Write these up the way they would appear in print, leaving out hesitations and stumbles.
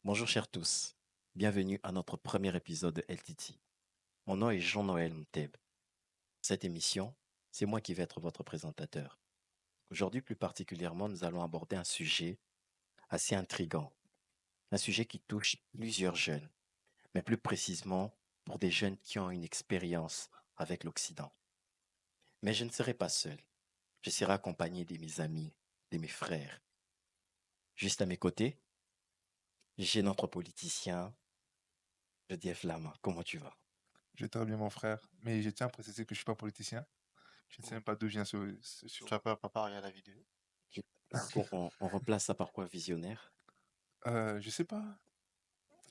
Bonjour chers tous, bienvenue à notre premier épisode de LTT. Mon nom est Jean-Noël Mteb. Cette émission, c'est moi qui vais être votre présentateur. Aujourd'hui, plus particulièrement, nous allons aborder un sujet assez intrigant, un sujet qui touche plusieurs jeunes, mais plus précisément pour des jeunes qui ont une expérience avec l'Occident. Mais je ne serai pas seul, je serai accompagné de mes amis, de mes frères. Juste à mes côtés, j'ai notre politicien, Jodief Lama. Comment tu vas? Je vais très bien, mon frère. Mais je tiens à préciser que je suis pas politicien. Je ne sais même pas d'où vient ce Tu surnom. as peur, papa, regarde la vidéo. Est-ce qu'on remplace ça par quoi? Visionnaire? Je sais pas.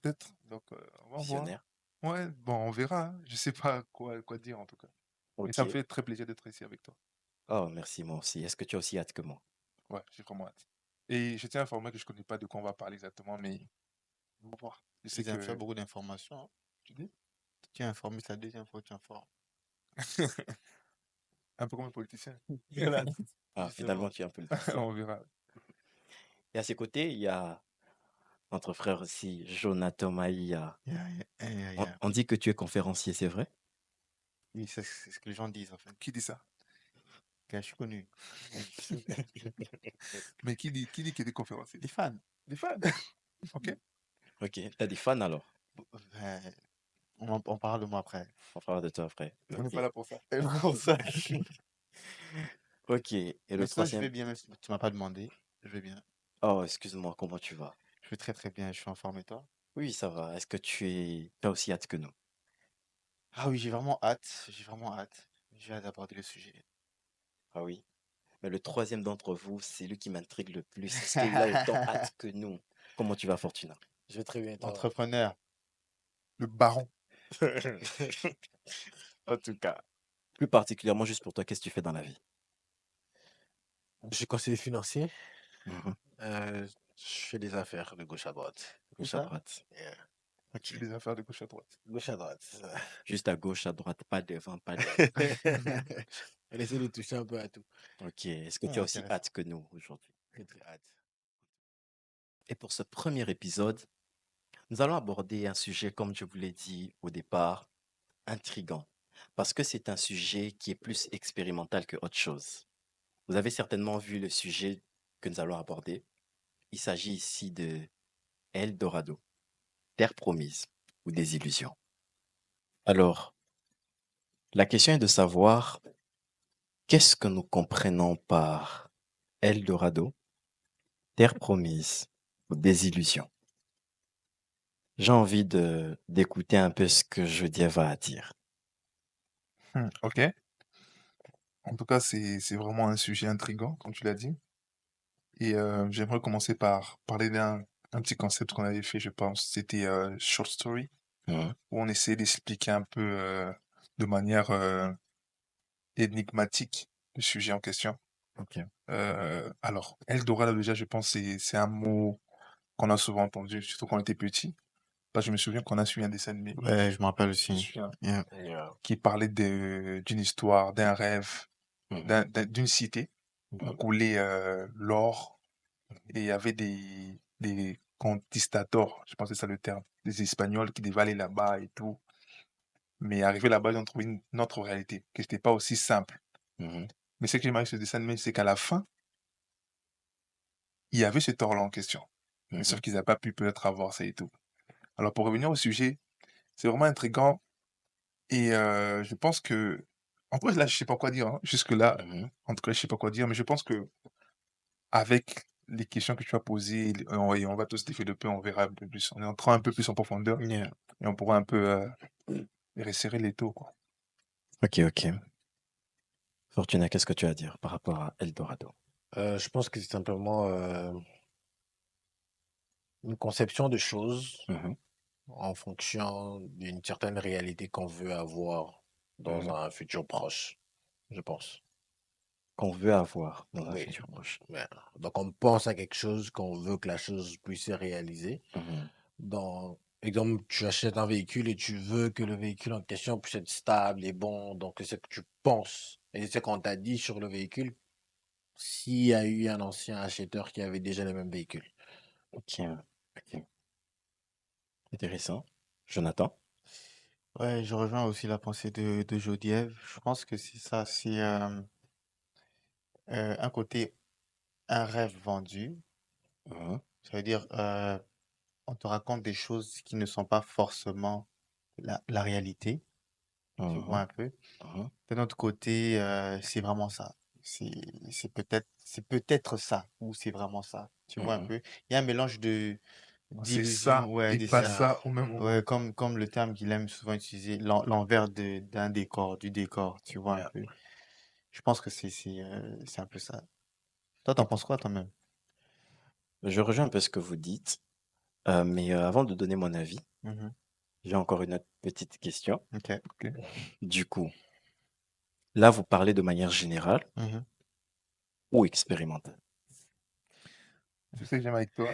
Peut-être. Donc, on va voir. Visionnaire? Ouais, bon, on verra, hein. Je sais pas quoi dire en tout cas. Mais Ok. ça me fait très plaisir d'être ici avec toi. Oh, merci, moi aussi. Est-ce que tu as aussi hâte que moi? Ouais, j'ai vraiment hâte. Et je tiens à informer que je connais pas de quoi on va parler exactement, mais on va voir. Je sais Tu as que beaucoup d'informations, hein. tu dis Tu es informé, c'est la deuxième fois que tu informes. un peu comme un politicien. Voilà, Ah, justement. finalement, tu es un politicien. On verra. Et à ses côtés, il y a notre frère aussi, Jonathan Maïa. Yeah, yeah, yeah, On, yeah. on dit que tu es conférencier, c'est vrai? Oui, c'est ce que les gens disent, en fait. Qui dit ça? Car je suis connu. Mais qui dit qu'il est conférencier? Les fans. Des fans. Ok. Ok. T'as des fans alors? Ben, on parle de moi après. On fera de toi après. On n'est Ok. pas là pour ça. Et pour ça. Ok. Et Mais le sinon, je troisième? vais bien, même si tu m'as pas demandé. Je vais bien. Oh, excuse-moi, comment tu vas? Je vais très très bien, je suis informé, toi. Oui, ça va. Est-ce que t'as aussi hâte que nous? Ah oui, j'ai vraiment hâte. J'ai vraiment hâte. J'ai hâte d'aborder le sujet. Ah oui. Mais le troisième d'entre vous, c'est lui qui m'intrigue le plus. Est-ce qu'il a autant hâte que nous? Comment tu vas, Fortuna? Je vais très bien, toi. Entrepreneur. Le baron. En tout cas. Plus particulièrement, juste pour toi, qu'est-ce que tu fais dans la vie? Je suis conseiller financier. Mhm. Je fais des affaires de gauche à droite. Où Gauche à ça? droite. Yeah. Tu fais Ok. des affaires de gauche à droite. Gauche à droite, c'est ça. Juste à gauche, à droite, pas devant, pas derrière. On essaie de toucher un peu à tout. Ok. Est-ce que tu Ah, as aussi intéressant. hâte que nous aujourd'hui? Très très hâte. Et pour ce premier épisode, nous allons aborder un sujet, comme je vous l'ai dit au départ, intrigant. Parce que c'est un sujet qui est plus expérimental que autre chose. Vous avez certainement vu le sujet que nous allons aborder. Il s'agit ici de Eldorado, terre promise ou des illusions. Alors, la question est de savoir qu'est-ce que nous comprenons par Eldorado, terre promise ou désillusion. J'ai envie d'écouter un peu ce que Jodieva a à dire. Ok. En tout cas, c'est vraiment un sujet intriguant, comme tu l'as dit. Et j'aimerais commencer par parler d'un petit concept qu'on avait fait, je pense. C'était short story, Mhm. où on essayait d'expliquer un peu de manière énigmatique le sujet en question. Ok. Alors, Eldorado, déjà, je pense c'est un mot qu'on a souvent entendu, surtout quand on était petit. Parce que je me souviens qu'on a suivi un dessin animé, Ouais, je me rappelle je me aussi. souviens, Yeah. Yeah. qui parlait d'une histoire, d'un rêve, Mhm. d'une cité où Mhm. coulait l'or. Et il y avait des conquistadors, je pense que c'est ça le terme, des Espagnols qui devaient aller là-bas et tout. Mais arrivé là-bas, ils ont trouvé une autre réalité, que c'était pas aussi simple. Mhm. Mais ce que j'aime avec ce dessin animé, c'est qu'à la fin, il y avait cet or-là en question. Mais Mhm. sauf qu'ils n'avaient pas pu peut-être avoir ça et tout. Alors pour revenir au sujet, c'est vraiment intriguant et je pense que, en vrai, là, je sais pas quoi dire, hein. Jusque-là, Mhm. en tout cas, je sais pas quoi dire, mais je pense que avec les questions que tu as posées, et on va tous développer, on verra un peu plus. On est entrant un peu plus en profondeur Yeah. et on pourra un peu resserrer les taux, quoi. Ok, ok. Fortuna, qu'est-ce que tu as à dire par rapport à Eldorado? Je pense que c'est simplement une conception de choses Mhm. en fonction d'une certaine réalité qu'on veut avoir dans Mhm. un futur proche, je pense. Qu'on veut avoir dans un Oui. futur proche. Ouais. Donc on pense à quelque chose qu'on veut que la chose puisse se réaliser. Mhm. Dans exemple, tu achètes un véhicule et tu veux que le véhicule en question puisse être stable et bon. Donc, c'est ce que tu penses. Et c'est qu'on t'a dit sur le véhicule s'il y a eu un ancien acheteur qui avait déjà le même véhicule. Ok, ok. Intéressant. Jonathan? Ouais, je rejoins aussi la pensée de Jodiev. Je pense que c'est ça, c'est un côté, un rêve vendu. Mhm, Ça veut dire, on te raconte des choses qui ne sont pas forcément la réalité. Tu vois mhm, un peu? mhm, D'un autre côté, c'est vraiment ça. C'est c'est peut-être ça, ou c'est vraiment ça. Tu vois un mhm. peu? Il y a un mélange de C'est d'illusions, ça ouais, et de pas ça. Yeah. ça au même moment. Ouais, comme le terme qu'il aime souvent utiliser, l'envers d'un décor, du décor, tu vois un Yeah. peu. Je pense que c'est un peu ça. Toi, t'en Ok. penses quoi toi-même? Je rejoins un peu ce que vous dites, mais avant de donner mon avis, Mhm. j'ai encore une autre petite question. Ok. Ok. Du coup, là, vous parlez de manière générale Mhm. ou expérimentale? Je sais que j'aime avec toi.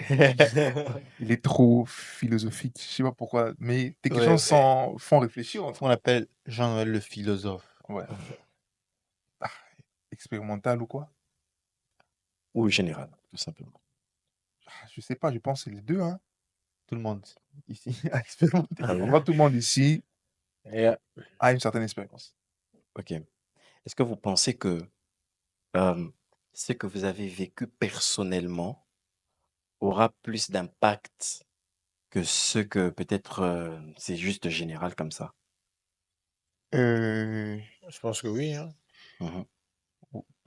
Il est trop philosophique. Je sais pas pourquoi, mais tes questions Ouais, font réfléchir. on l'appelle Jean-Noël le philosophe. Ouais. Ah, expérimental ou quoi? Ou générale, tout simplement. Ah, je sais pas, je pense que c'est les deux, hein. Tout le monde ici a expérimenté. Ah En oui? vrai, tout le monde ici Yeah. a une certaine expérience. Ok. Est-ce que vous pensez que euh, ce que vous avez vécu personnellement aura plus d'impact que ce que peut-être c'est juste général comme ça? Euh, Je pense que oui, hein. Mhm,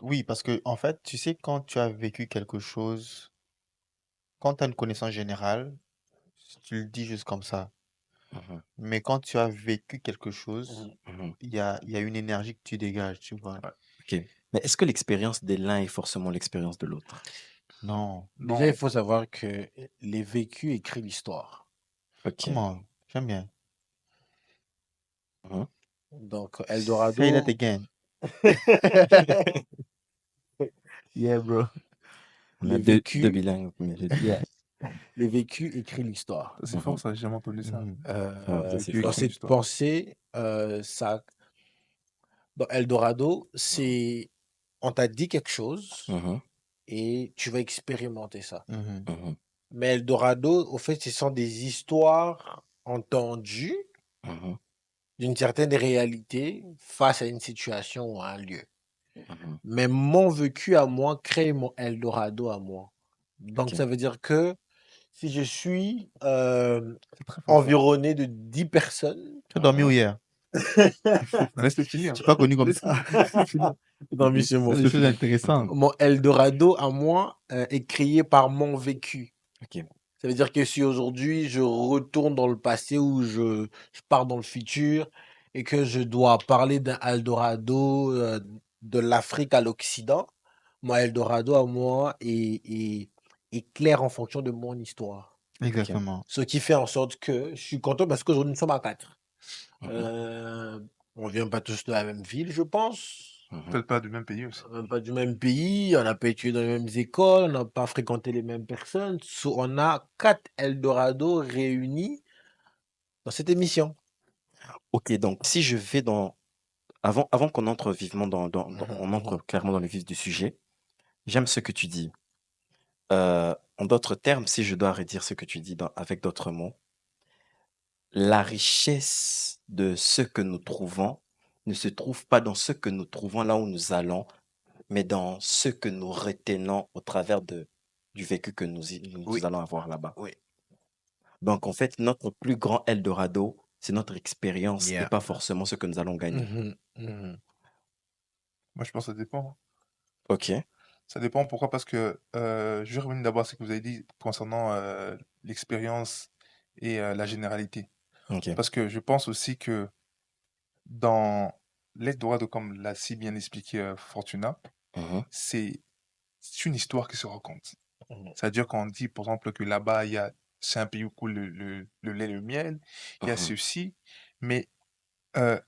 oui, parce que en fait, tu sais, quand tu as vécu quelque chose, quand tu as une connaissance générale, tu le dis juste comme ça. mhm, Mais quand tu as vécu quelque chose, Mhm. mhm. il y a une énergie que tu dégages, tu vois. Ouais. Ok. Mais est-ce que l'expérience de l'un est forcément l'expérience de l'autre? Non, Déjà, il Non, faut savoir que les vécus écrivent l'histoire. Ok. comment? J'aime bien. Mhm. Donc, Say that Eldorado, again. Yeah, bro. On a les deux vécus, bilingues, mais les deux. yeah, les vécus écrivent l'histoire. ça c'est fort, Mhm. ça, j'ai jamais entendu ça. Mhm. Ouais, ça Le c'est vécu Dans écrit fort. une cette histoire. pensée, dans Eldorado, Mhm, on t'a dit quelque chose mhm, et tu vas expérimenter ça. Mhm. mhm, Mais Eldorado, au fait, ce sont des histoires entendues mhm, d'une certaine réalité face à une situation ou à un lieu. mhm. Mais mon vécu à moi crée mon Eldorado à moi. Donc, Ok. ça veut dire que si je suis C'est très fort, ça. environné de 10 personnes Tu as dormi où Mhm. hier? Laisse-le finir. Je suis pas connu comme Laisse-le ça. laisse-le finir. dans Mission C'est Mot, des Laisse-le choses finir. intéressantes. mon Eldorado à moi est créé par mon vécu. Ok. Ça veut dire que si aujourd'hui je retourne dans le passé ou je pars dans le futur et que je dois parler d'un Eldorado de l'Afrique à l'Occident, mon Eldorado à moi est clair en fonction de mon histoire. Ok. Exactement. Ce qui fait en sorte que je suis content parce qu'aujourd'hui nous sommes à 4. Mhm, Euh, on vient pas tous de la même ville, je pense. mhm. Peut-être pas du même pays aussi. Même pas du même pays, on n'a pas étudié dans les mêmes écoles, on n'a pas fréquenté les mêmes personnes. On a 4 Eldorado réunis dans cette émission. Ok, donc si je vais avant qu'on entre vivement Mhm, on entre mhm. clairement dans le vif du sujet, j'aime ce que tu dis. En d'autres termes, si je dois redire ce que tu dis avec d'autres mots, la richesse de ce que nous trouvons ne se trouve pas dans ce que nous trouvons là où nous allons, mais dans ce que nous retenons au travers du vécu que nous Oui, allons avoir là-bas. oui. Donc, en fait, notre plus grand Eldorado, c'est notre expérience et Yeah. pas forcément ce que nous allons gagner. Mhm, mhm. Moi, je pense que ça dépend. Ok. Ça dépend. Pourquoi? Parce que je vais revenir d'abord à ce que vous avez dit concernant l'expérience et la généralité. Ok. Parce que je pense aussi que dans l'Eldorado, comme l'a si bien expliqué Fortuna, Mhm, c'est c'est une histoire qui se raconte. Mhm, C'est-à-dire qu'on dit, par exemple, que là-bas, c'est un pays où coule le lait et le miel, il y a mhm, ceci, mais euh,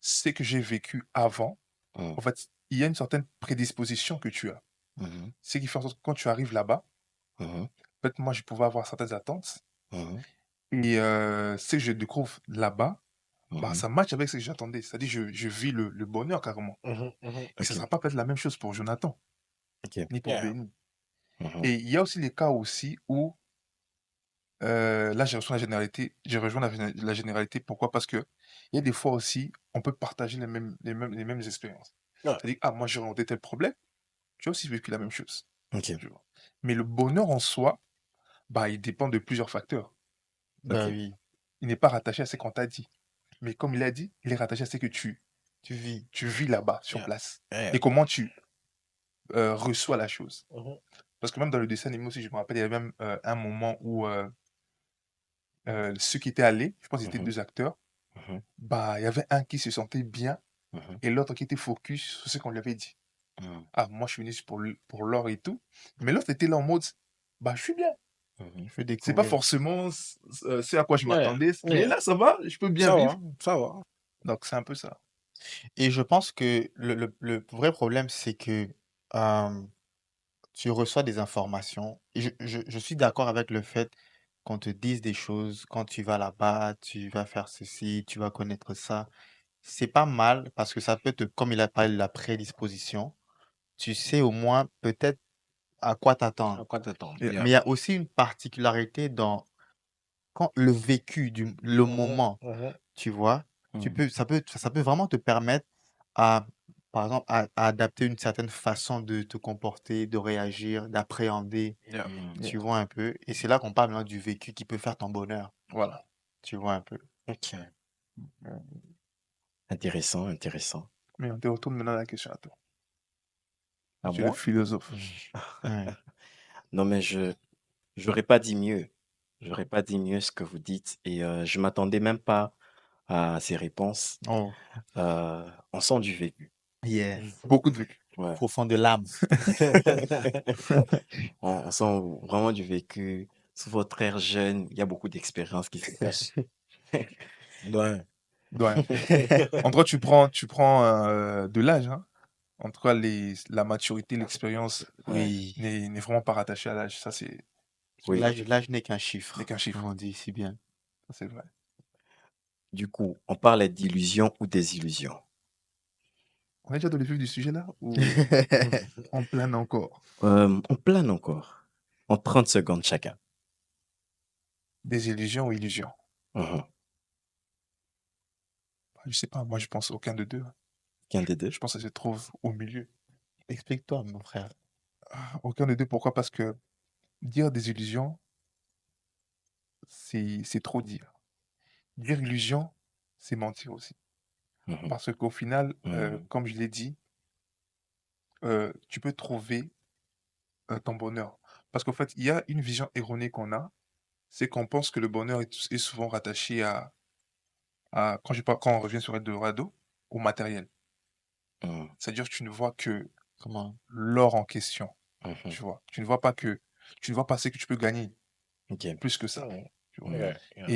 ce que j'ai vécu avant, mhm, en fait, il y a une certaine prédisposition que tu as. mhm, Ce qui fait en sorte que quand tu arrives là-bas, mhm, en fait, moi, je pouvais avoir certaines attentes, mhm, et ce que je découvre là-bas, bah, mhm. ça match avec ce que j'attendais. C'est-à-dire, je vis le bonheur carrément. mhm, mhm. Et ça ne Ok. sera pas peut-être la même chose pour Jonathan, Ok. ni pour Yeah. Benny. Mhm, Et il y a aussi les cas aussi où là, j'ai rejoint la généralité. Pourquoi? Parce que il y a des fois aussi, on peut partager les mêmes expériences. Ouais. C'est-à-dire, ah, moi, j'ai rencontré tel problème, tu as aussi vécu la même chose. Ok, Tu vois. Mais le bonheur en soi, bah, il dépend de plusieurs facteurs. Bah ok. oui, Il n'est pas rattaché à ce qu'on t'a dit. Mais comme il a dit, il est rattaché à ce que tu vis. tu vis là-bas, sur Yeah. place. Yeah. Et comment tu reçois la chose. Mhm. Parce que même dans le dessin animé aussi, je me rappelle, il y avait même un moment où ceux qui étaient allés, je pense qu'ils étaient Mhm, 2 acteurs, mhm, bah, il y avait un qui se sentait bien mhm, et l'autre qui était focus sur ce qu'on lui avait dit. mhm, Ah, moi, je suis venu pour l'or et tout. Mais l'autre était là en mode, bah, je suis bien. mhm. Je veux C'est pas découvrir. forcément ce à quoi je Yeah. m'attendais, mais Yeah. là, ça va, je peux bien Ça vivre. va, ça va. Donc, c'est un peu ça. Et je pense que le vrai problème, c'est que euh, tu reçois des informations. Et je suis d'accord avec le fait qu'on te dise des choses, quand tu vas là-bas, tu vas faire ceci, tu vas connaître ça. C'est pas mal parce que ça peut te, comme il a parlé de la prédisposition, tu sais au moins peut-être à quoi À t'attendre. quoi t'attendre? Et, Yeah. Mais il y a aussi une particularité dans quand le vécu, le Mhm, moment, mhm. tu vois, Mhm. ça peut vraiment te permettre à, par exemple, à adapter une certaine façon de te comporter, de réagir, d'appréhender, Yeah. Mhm. tu yeah, vois un peu. Et c'est là qu'on parle maintenant du vécu qui peut faire ton bonheur, voilà. tu vois un peu. Ok. Intéressant, intéressant. Mais on te retourne maintenant la question à toi. À Tu es le moi? philosophe. Ouais. Non, mais j'aurais pas dit mieux. J'aurais pas dit mieux ce que vous dites et je m'attendais même pas à ces réponses. Oh, On sent du vécu. yeah. Beaucoup de vécu. Ouais. Profond de l'âme. On sent vraiment du vécu. Sous votre air jeune, il y a beaucoup d'expérience qui se cache. Ouais. Ouais. En tout cas, tu prends de l'âge, hein. En tout cas, la maturité, l'expérience Ouais. Oui. n'est vraiment pas rattachée à l'âge. Ça, c'est Oui. L'âge n'est qu'un n'est chiffre, qu'un comme chiffre. on dit si bien. Ça, c'est vrai. Du coup, on parlait d'illusion ou désillusion. On est déjà dans le vif du sujet là ou on plane encore? On plane encore. En 30 secondes chacun. Des illusions ou illusions? Mhm. Bah, je sais pas, moi je pense aucun de deux, hein. Qu'un des deux. Je pense que ça se trouve au milieu. Explique-toi, mon frère. Ah, aucun des deux, pourquoi? Parce que dire des illusions, c'est trop dire. Dire illusion, c'est mentir aussi. Mhm. Parce qu'au final, Mhm. comme je l'ai dit, tu peux trouver ton bonheur. Parce qu'en fait, il y a une vision erronée qu'on a, c'est qu'on pense que le bonheur est souvent rattaché quand on revient sur Eldorado, au matériel. Mhm. C'est-à-dire que tu ne vois que Comment? l'or en question, Mhm. tu vois. Tu ne vois pas ce que tu peux gagner Ok. plus que ça, Mhm. tu vois. Mhm. Yeah. Yeah.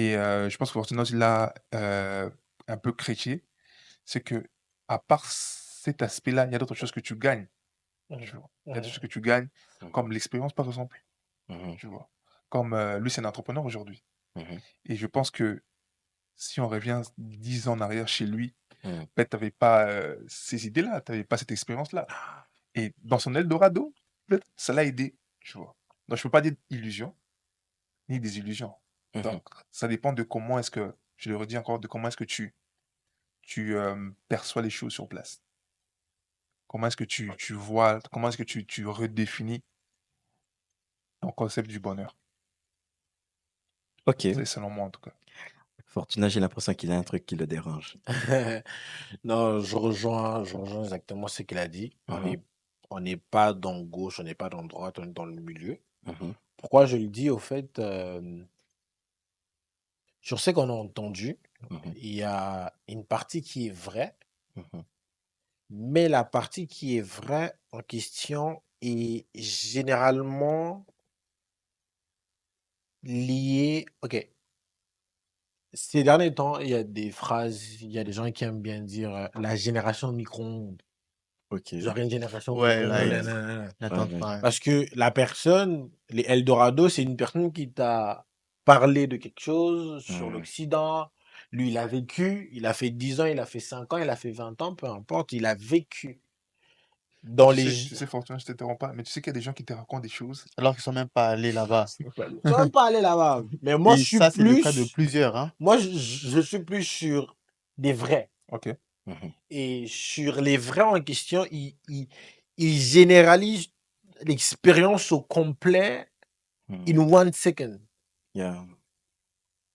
Et je pense que Fortunato, il l'a un peu chrétien, c'est que à part cet aspect-là, il y a d'autres choses que tu gagnes, Mhm. tu vois. Il y a des Mhm. choses que tu gagnes, Mhm. comme l'expérience, par exemple, Mhm. tu vois. Comme lui, c'est un entrepreneur aujourd'hui. Mhm. Et je pense que si on revient 10 ans en arrière chez lui, Mhm. peut-être tu n'avais pas ces idées-là, tu n'avais pas cette expérience-là. Et dans son Eldorado, peut-être ça l'a aidé, tu vois. Donc, je peux pas dire illusion, ni désillusion. Mhm. Donc, ça dépend de comment est-ce que, je le redis encore, de comment est-ce que tu perçois les choses sur place. Comment est-ce que tu vois, comment est-ce que tu redéfinis ton concept du bonheur. Ok. C'est selon moi, en tout cas. Fortuna, j'ai l'impression qu'il a un truc qui le dérange. Non, je rejoins exactement ce qu'il a dit. Mhm. On n'est pas dans gauche, on n'est pas dans droite, on est dans le milieu. Mhm. Pourquoi je le dis, au fait, sur ce qu'on a entendu, Mhm. il y a une partie qui est vraie, Mhm. mais la partie qui est vraie en question est généralement liée. Ok, ces derniers temps, il y a des phrases, il y a des gens qui aiment bien dire la génération micro-ondes. Ok. Genre une génération Ouais, micro-ondes. là, Ouais. Nanana. Ouais, j'attends ouais. pas. Parce que la personne, les Eldorado, c'est une personne qui t'a parlé de quelque chose sur Mhm. l'Occident. Lui, il a vécu, il a fait 10 ans, il a fait 5 ans, il a fait 20 ans, peu importe, il a vécu. dans Tu les... sais, Fortune, je t'interromps pas, mais tu sais qu'il y a des gens qui te racontent des choses. Alors qu'ils sont même pas allés là-bas. Je ne même pas aller là-bas. Mais moi, Et je suis ça, c'est le cas de plus... plusieurs, hein. Moi, je suis plus sur des vrais. Ok. Mhm. Et sur les vrais en question, ils généralisent l'expérience au complet in 1 second. Yeah.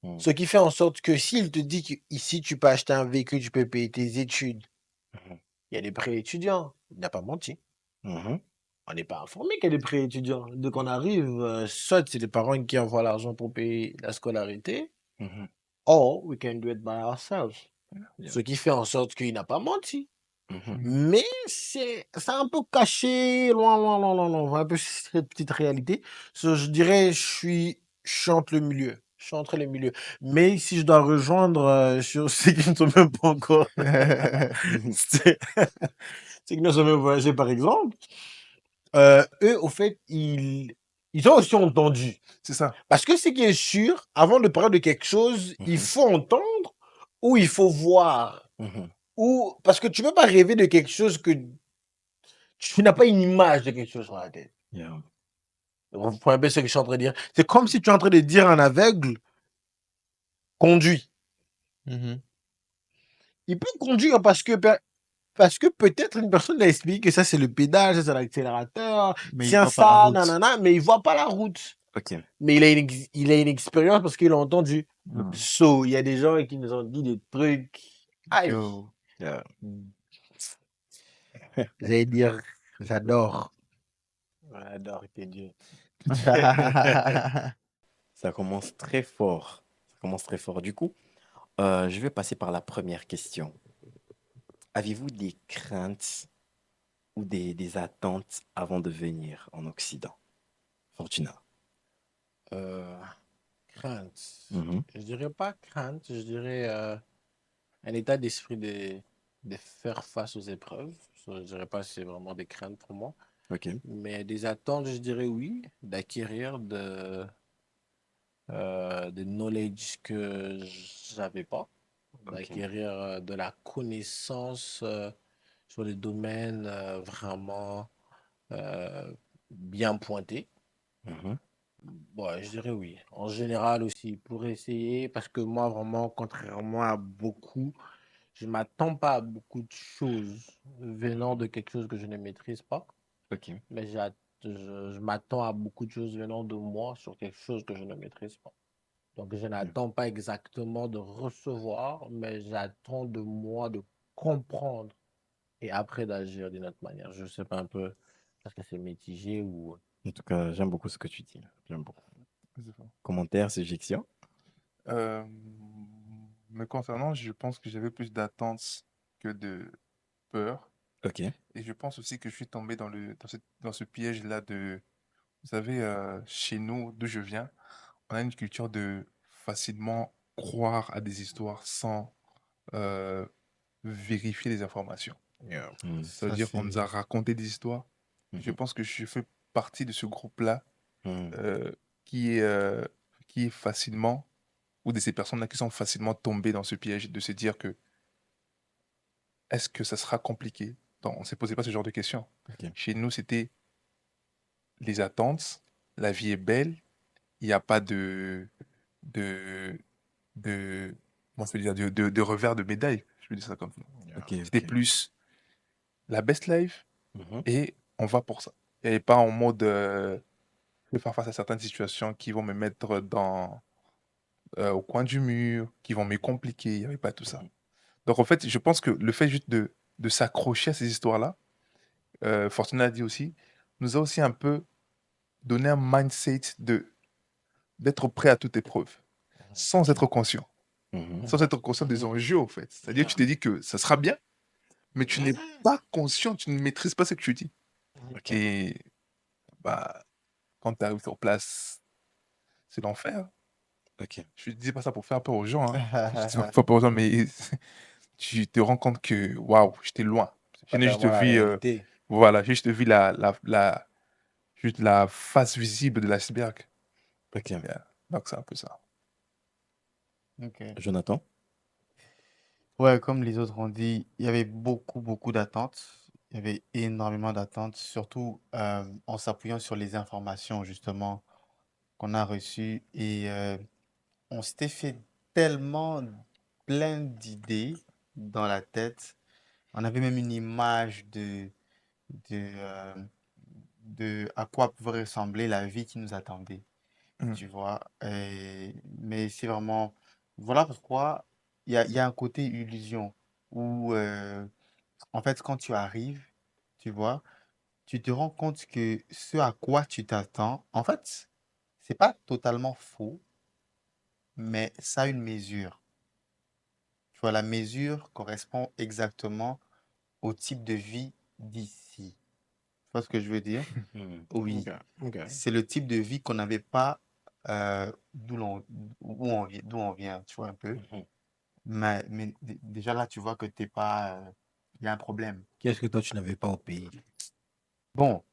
Mm. Ce qui fait en sorte que s'il te dit qu'ici, tu peux acheter un véhicule, tu peux payer tes études, Mhm. il y a des prêts étudiants. Il n'a pas menti. Mhm. On n'est pas informé qu'il y a des prêts étudiants. Dès qu'on arrive, soit c'est les parents qui envoient l'argent pour payer la scolarité, Mhm. or we can do it by ourselves. Yeah. Ce qui fait en sorte qu'il n'a pas menti. Mhm. Mais c'est un peu caché, loin, on voit un peu cette petite réalité. Je dirais, je suis entre le milieu. Je suis entre les milieux. Mais si je dois rejoindre sur ceux qui ne sont même pas encore, c'est ceux qui ne sont même pas voyagés, par exemple, eux, au fait, ils ont aussi entendu. C'est ça. Parce que ce qui est sûr, avant de parler de quelque chose, il Mhm. faut entendre ou il faut voir. Mhm. Ou, parce que tu ne peux pas rêver de quelque chose que tu n'as pas une image de quelque chose dans la tête. Yeah. Vous comprenez un peu ce que je suis en train de dire? C'est comme si tu es en train de dire à un aveugle, conduis. Mhm. Il peut conduire parce que peut-être une personne l'a expliqué que ça c'est le pédale, ça c'est l'accélérateur, Mais il tiens voit pas la ça, route. nanana, mais il voit pas la route. Ok. Mais il a une expérience parce qu'il a entendu. Mm. So, il y a des gens qui nous ont dit des trucs. Aïe. Yo. Yeah. J'allais dire, j'adore. J'adore, que Dieu. Ça commence très fort. Ça commence très fort. Du coup, je vais passer par la première question. Avez-vous des craintes ou des attentes avant de venir en Occident? Fortuna. Crainte. Mhm. Je dirais pas crainte, je dirais un état d'esprit de faire face aux épreuves. So, je dirais pas que c'est vraiment des craintes pour moi. Ok. Mais des attentes, je dirais oui, d'acquérir de knowledge que j'avais pas, Ok. d'acquérir de la connaissance sur les domaines vraiment bien pointés. Mhm. Ouais, je dirais oui. En général aussi, pour essayer, parce que moi, vraiment, contrairement à beaucoup, je ne m'attends pas à beaucoup de choses venant de quelque chose que je ne maîtrise pas, Ok. mais je m'attends à beaucoup de choses venant de moi sur quelque chose que je ne maîtrise pas. Donc, je n'attends pas exactement de recevoir, mais j'attends de moi de comprendre et après d'agir d'une autre manière. Je ne sais pas un peu, parce que c'est mitigé ou... En tout cas, j'aime beaucoup ce que tu dis. J'aime beaucoup. C'est ça. Commentaires, suggestions? Euh, Me concernant, je pense que j'avais plus d'attentes que de peur. Ok. Et je pense aussi que je suis tombé dans ce piège-là de... Vous savez, chez nous, d'où je viens, on a une culture de facilement croire à des histoires sans euh, vérifier les informations. Yo. Mm. Ça veut Ça, dire qu'on nous a c'est... raconté des histoires. Je Mhm. pense que je fais partie de ce groupe-là Mm. euh, qui est, euh, qui est facilement, ou de ces personnes-là qui sont facilement tombées dans ce piège de se dire que est-ce que ça sera compliqué? Non, on ne s'est posé pas ce genre de questions. Ok. Chez nous, c'était les attentes, la vie est belle, il n'y a pas de, comment je peux dire, de revers de médaille. Je peux dire ça comme ça. Ok. C'était Ok. plus la best life Mhm. et on va pour ça. Et pas en mode je vais faire face à certaines situations qui vont me mettre au coin du mur, qui vont me compliquer. Il n'y avait pas tout ça. Mhm. Donc en fait, je pense que le fait juste de s'accrocher à ces histoires-là, Fortuna a dit aussi, nous a aussi un peu donné un mindset d'être prêt à toute épreuve, sans être conscient. Mhm. Sans être conscient des enjeux, en fait. C'est-à-dire, tu te dis que ça sera bien, mais tu n'es pas conscient, tu ne maîtrises pas ce que tu dis. Ok. Et bah, quand tu arrives sur place, c'est l'enfer. Ok. Je ne dis pas ça pour faire peur aux gens, hein. Je dis pas pour faire peur aux gens, mais tu te rends compte que, waouh, j'étais loin. C'est Je pas n'ai juste tellement la vu, réalité. voilà, j'ai juste vu juste la face visible de l'iceberg. Ok. Yeah. Donc, c'est un peu ça. Ok. Jonathan? Ouais, comme les autres ont dit, il y avait beaucoup, beaucoup d'attentes. il y avait énormément d'attentes, surtout en s'appuyant sur les informations justement qu'on a reçues. Et on s'était fait tellement plein d'idées dans la tête. On avait même une image de, euh, de à quoi pouvait ressembler la vie qui nous attendait, Mm. tu vois. Mais c'est vraiment... Voilà pourquoi il y a un côté illusion où, en fait, quand tu arrives, tu vois, tu te rends compte que ce à quoi tu t'attends, en fait, c'est pas totalement faux, mais ça a une mesure. Tu vois, la mesure correspond exactement au type de vie d'ici. Tu vois ce que je veux dire? Mhm. Oui, Ok, ok. c'est le type de vie qu'on n'avait pas d'où on vient, tu vois un peu. Mhm. Mais déjà là, tu vois que t'es pas... Il y a un problème. Qu'est-ce que toi, tu n'avais pas au pays? Bon,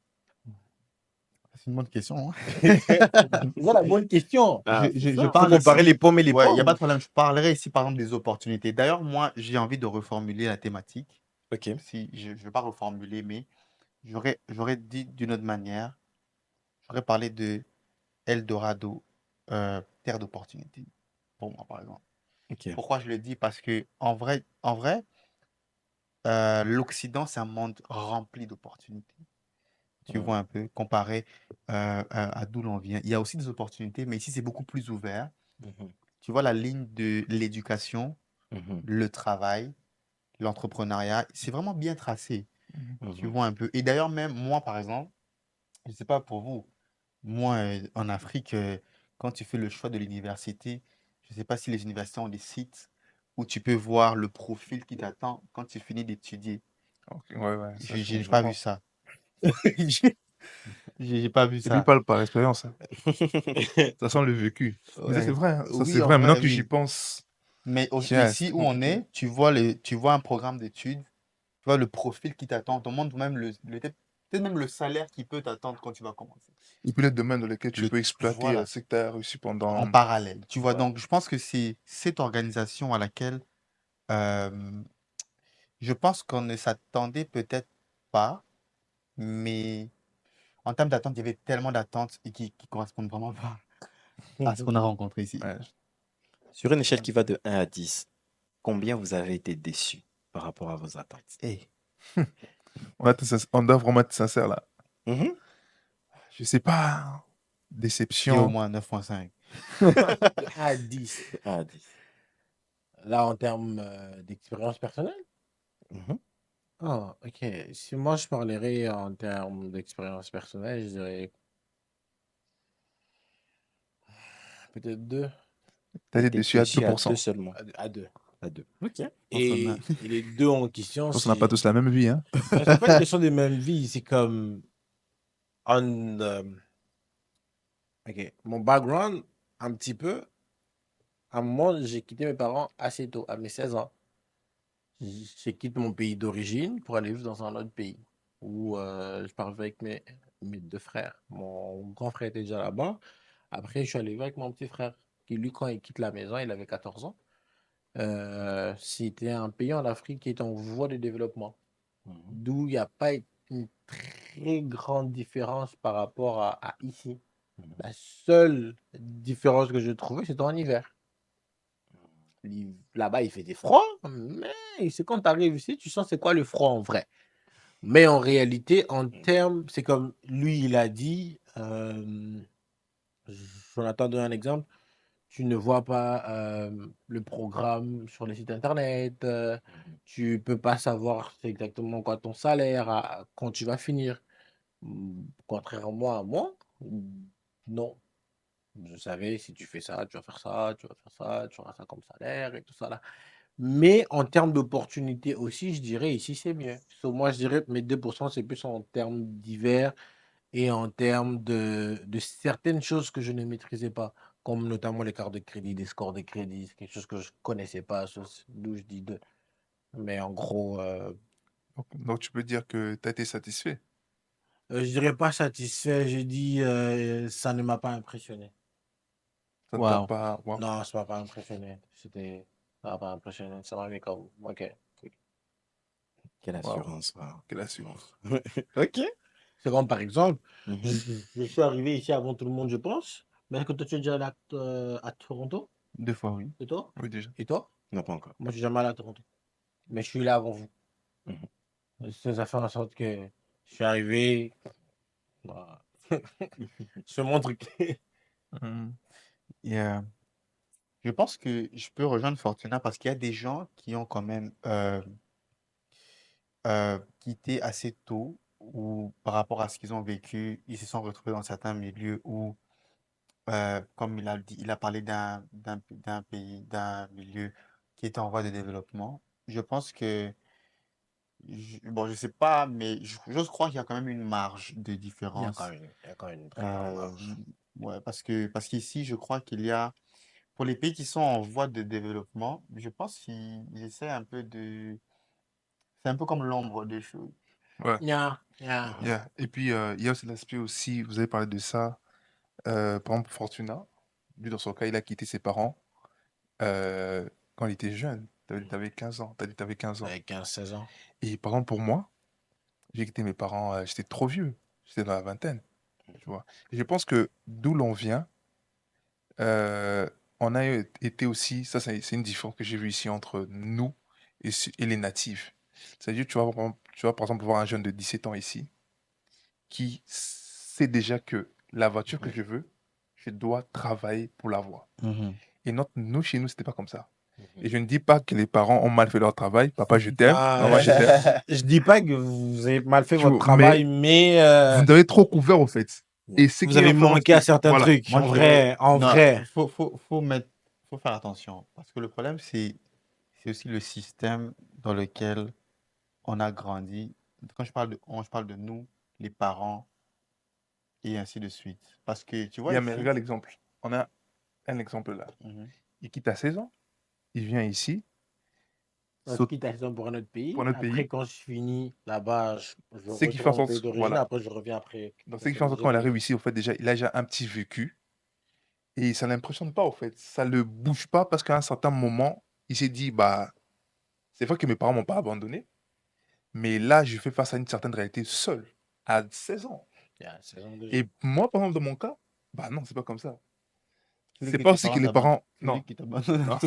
c'est une bonne question, hein. C'est ça la bonne question. Ah, c'est Je ça. Faut parle comparer ici... les pommes et les Ouais, il n'y a pas pommes. de problème. Je parlerai ici, par exemple, des opportunités. D'ailleurs, moi, j'ai envie de reformuler la thématique. Ok. Si je ne vais pas reformuler, mais j'aurais dit d'une autre manière. J'aurais parlé de Eldorado, terre d'opportunités, pour moi, par exemple. Ok. Pourquoi je le dis? Parce que en vrai, l'Occident, c'est un monde rempli d'opportunités. Tu Mhm. vois un peu, comparé à d'où l'on vient. Il y a aussi des opportunités, mais ici, c'est beaucoup plus ouvert. Mhm. Tu vois la ligne de l'éducation, Mhm. le travail, l'entrepreneuriat, c'est vraiment bien tracé. Tu Mhm. vois un peu. Et d'ailleurs, même moi, par exemple, je ne sais pas pour vous, moi, en Afrique, quand tu fais le choix de l'université, je ne sais pas si les universités ont des sites où tu peux voir le profil qui t'attend quand tu finis d'étudier. Ok, ouais, ouais, ça, Je n'ai je pas vu comprends. ça. J'ai pas vu Et puis, il ça. parle par expérience, hein. Ça sent le vécu. Mais ça, c'est Ouais. vrai, hein. Ça, c'est Oui, en vrai. Maintenant vrai, que j'y oui. pense, Mais c'est ici très où on compliqué. est, tu vois un programme d'études, tu vois le profil qui t'attend, on te montre même peut-être même le salaire qui peut t'attendre quand tu vas commencer. Et puis les domaines dans lesquels tu Le, peux exploiter voilà, ce que tu as reçu en pendant... parallèle. Tu vois, Ouais. donc je pense que c'est cette organisation à laquelle euh, je pense qu'on ne s'attendait peut-être pas, mais en termes d'attente, il y avait tellement d'attentes et qui correspondent vraiment pas à ce qu'on a rencontré ici. Ouais. Sur une échelle qui va de 1 à 10, combien vous avez été déçu par rapport à vos attentes? Eh, On doit vraiment être sincère là. Mhm. Je sais pas. je dis au Déception. moins 9,5. De 1 à 10. De 1 à 10. Là, en termes d'expérience personnelle? Mhm. Ah, ok. Si moi, je parlerais en termes d'expérience personnelle, je dirais peut-être 2. T'as Tu été étais déçu à déçu à 2 2%. seulement. À 2. À 2. Ok. Et les deux en question, Je pense qu'on n'a pas c'est... tous la même vie, hein. C'est pas une question des mêmes vies, c'est comme... En, ok. Mon background, un petit peu, à un moment, j'ai quitté mes parents assez tôt, à mes 16 ans. J'ai quitté mon pays d'origine pour aller vivre dans un autre pays où je parle avec mes deux frères. Mon grand frère était déjà là-bas. Après, je suis allé vivre avec mon petit frère, qui lui, quand il quitte la maison, il avait 14 ans. C'était un pays en Afrique qui est en voie de développement, Mhm. d'où il n'y a pas une très grande différence par rapport à ici. Mhm. La seule différence que je trouvais, c'était en hiver. Là-bas, il fait des froids, mais c'est quand tu arrives ici, tu sens c'est quoi le froid en vrai. Mais en réalité, en termes, c'est comme lui, il a dit, Jonathan donne un exemple, tu ne vois pas le programme sur les sites internet, Mhm. tu peux pas savoir c'est exactement quoi ton salaire, quand tu vas finir. Contrairement à moi, non. Je savais si tu fais ça, tu vas faire ça, tu vas faire ça, tu auras ça comme salaire et tout ça là. Mais en termes d'opportunités aussi, je dirais ici c'est mieux. Moi, je dirais que mes 2%, c'est plus en termes d'hiver et en termes de certaines choses que je ne maîtrisais pas, comme notamment les cartes de crédit, des scores de crédit, c'est quelque chose que je connaissais pas, d'où je dis 2. Mais en gros, Donc, tu peux dire que tu as été satisfait. je dirais pas satisfait, je dis ça ne m'a pas impressionné. Ça ne t'a Waouh. pas... Wow. Non, ça m'a pas impressionné. Ça m'a pas impressionné. Ça m'a mis comme, ok. Quelle Waouh, assurance, waouh. quelle assurance. Ok. C'est comme par exemple, Mhm. je suis arrivé ici avant tout le monde, je pense. Mais est-ce que toi, tu es déjà allé à Toronto? 2 fois, oui. Et toi? Oui, déjà. Et toi? Non, pas encore. Moi, je suis jamais allé à Toronto. Mais je suis là avant vous. Mhm. Ça fait en sorte que je suis arrivé. Bah, je montre que. Mhm. Et je pense que je peux rejoindre Fortuna parce qu'il y a des gens qui ont quand même quitté assez tôt ou par rapport à ce qu'ils ont vécu, ils se sont retrouvés dans certains milieux où, comme il a dit, il a parlé d'un pays, d'un milieu qui était en voie de développement. Je pense que, bon, je sais pas, mais j'ose croire qu'il y a quand même une marge de différence. Il y a quand même une très grande Euh, marge. ouais, parce qu'ici, je crois qu'il y a, pour les pays qui sont en voie de développement, je pense qu'ils essaient un peu de, c'est un peu comme l'ombre des choses. Ouais. Yeah, yeah. Mhm. Yeah. Et puis, il y a aussi l'aspect aussi, vous avez parlé de ça, par exemple, Fortuna, lui, dans son cas, il a quitté ses parents euh, quand il était jeune. T'avais 15 ans. T'as dit que t'avais 15 ans. Avec 15-16 ans. Et par exemple, pour moi, j'ai quitté mes parents, j'étais trop vieux. J'étais dans la vingtaine, tu vois. Et je pense que d'où l'on vient, euh, on a été aussi, ça c'est une différence que j'ai vue ici entre nous et les natifs. C'est-à-dire, tu vas par exemple voir un jeune de 17 ans ici qui sait déjà que la voiture que Mhm. je veux, je dois travailler pour l'avoir. Mhm. Et nous, chez nous, c'était pas comme ça. Mhm. Et je ne dis pas que les parents ont mal fait leur travail. Papa, je t'aime. Ah, Maman, je t'aime. je dis pas que vous avez mal fait Tu votre vois, mais travail, mais vous nous avez trop couvert, au fait. Et ce vous qui avez influence, manqué à certains voilà. trucs. Moi, En je dirais, vrai, en non, vrai. faut faire attention. Parce que le problème, c'est aussi le système dans lequel on a grandi. Quand je parle de nous, les parents, et ainsi de suite. Parce que, tu vois, Yeah, mais ici, regarde l'exemple. On a un exemple là. mhm, Il quitte à 16 ans. Il vient ici, Moi, je saute quitte à exemple pour un autre pour pays. notre Après, pays. quand je finis là-bas, je Ce qui fait retourne en dans mon pays sorte, d'origine. voilà. Après, je reviens après Donc, mon ce qui pays fait en sorte quand il d'origine. arrive ici, au fait, déjà, il a déjà un petit vécu. Et ça ne l'impressionne pas, au fait. Ça ne le bouge pas parce qu'à un certain moment, il s'est dit, bah, c'est vrai que mes parents m'ont pas abandonné. Mais là, je fais face à une certaine réalité seul, à 16 ans. Il y a 16 ans déjà. Et moi, par exemple, dans mon cas, bah non, c'est pas comme ça. celui C'est que pas tes aussi que parents les t'abandonnent, parents. celui Non, qui t'abandonne. non.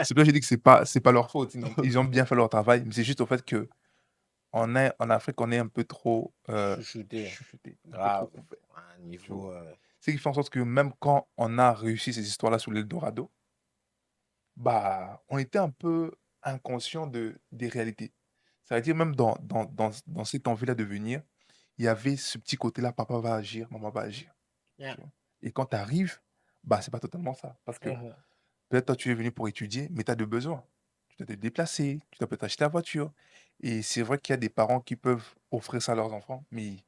C'est pas que j'ai dit que c'est pas leur faute. Ils ont bien fait leur travail, mais c'est juste au fait que en Afrique, on est un peu trop Chouchouté. chuchoté, un peu trop Grave. couvert. À un Tu vois. niveau. Ce qui fait en sorte que même quand on a réussi ces histoires-là sous l'Eldorado, bah, on était un peu inconscient des réalités. Ça veut dire même dans cette envie-là de venir, il y avait ce petit côté-là, papa va agir, maman va agir. Yeah. Tu vois. Et quand tu arrives, bah, c'est pas totalement ça. Parce que Mhm. peut-être toi, tu es venu pour étudier, mais tu as de besoins. Tu dois te déplacer, tu dois peut-être acheter ta voiture. Et c'est vrai qu'il y a des parents qui peuvent offrir ça à leurs enfants, mais il y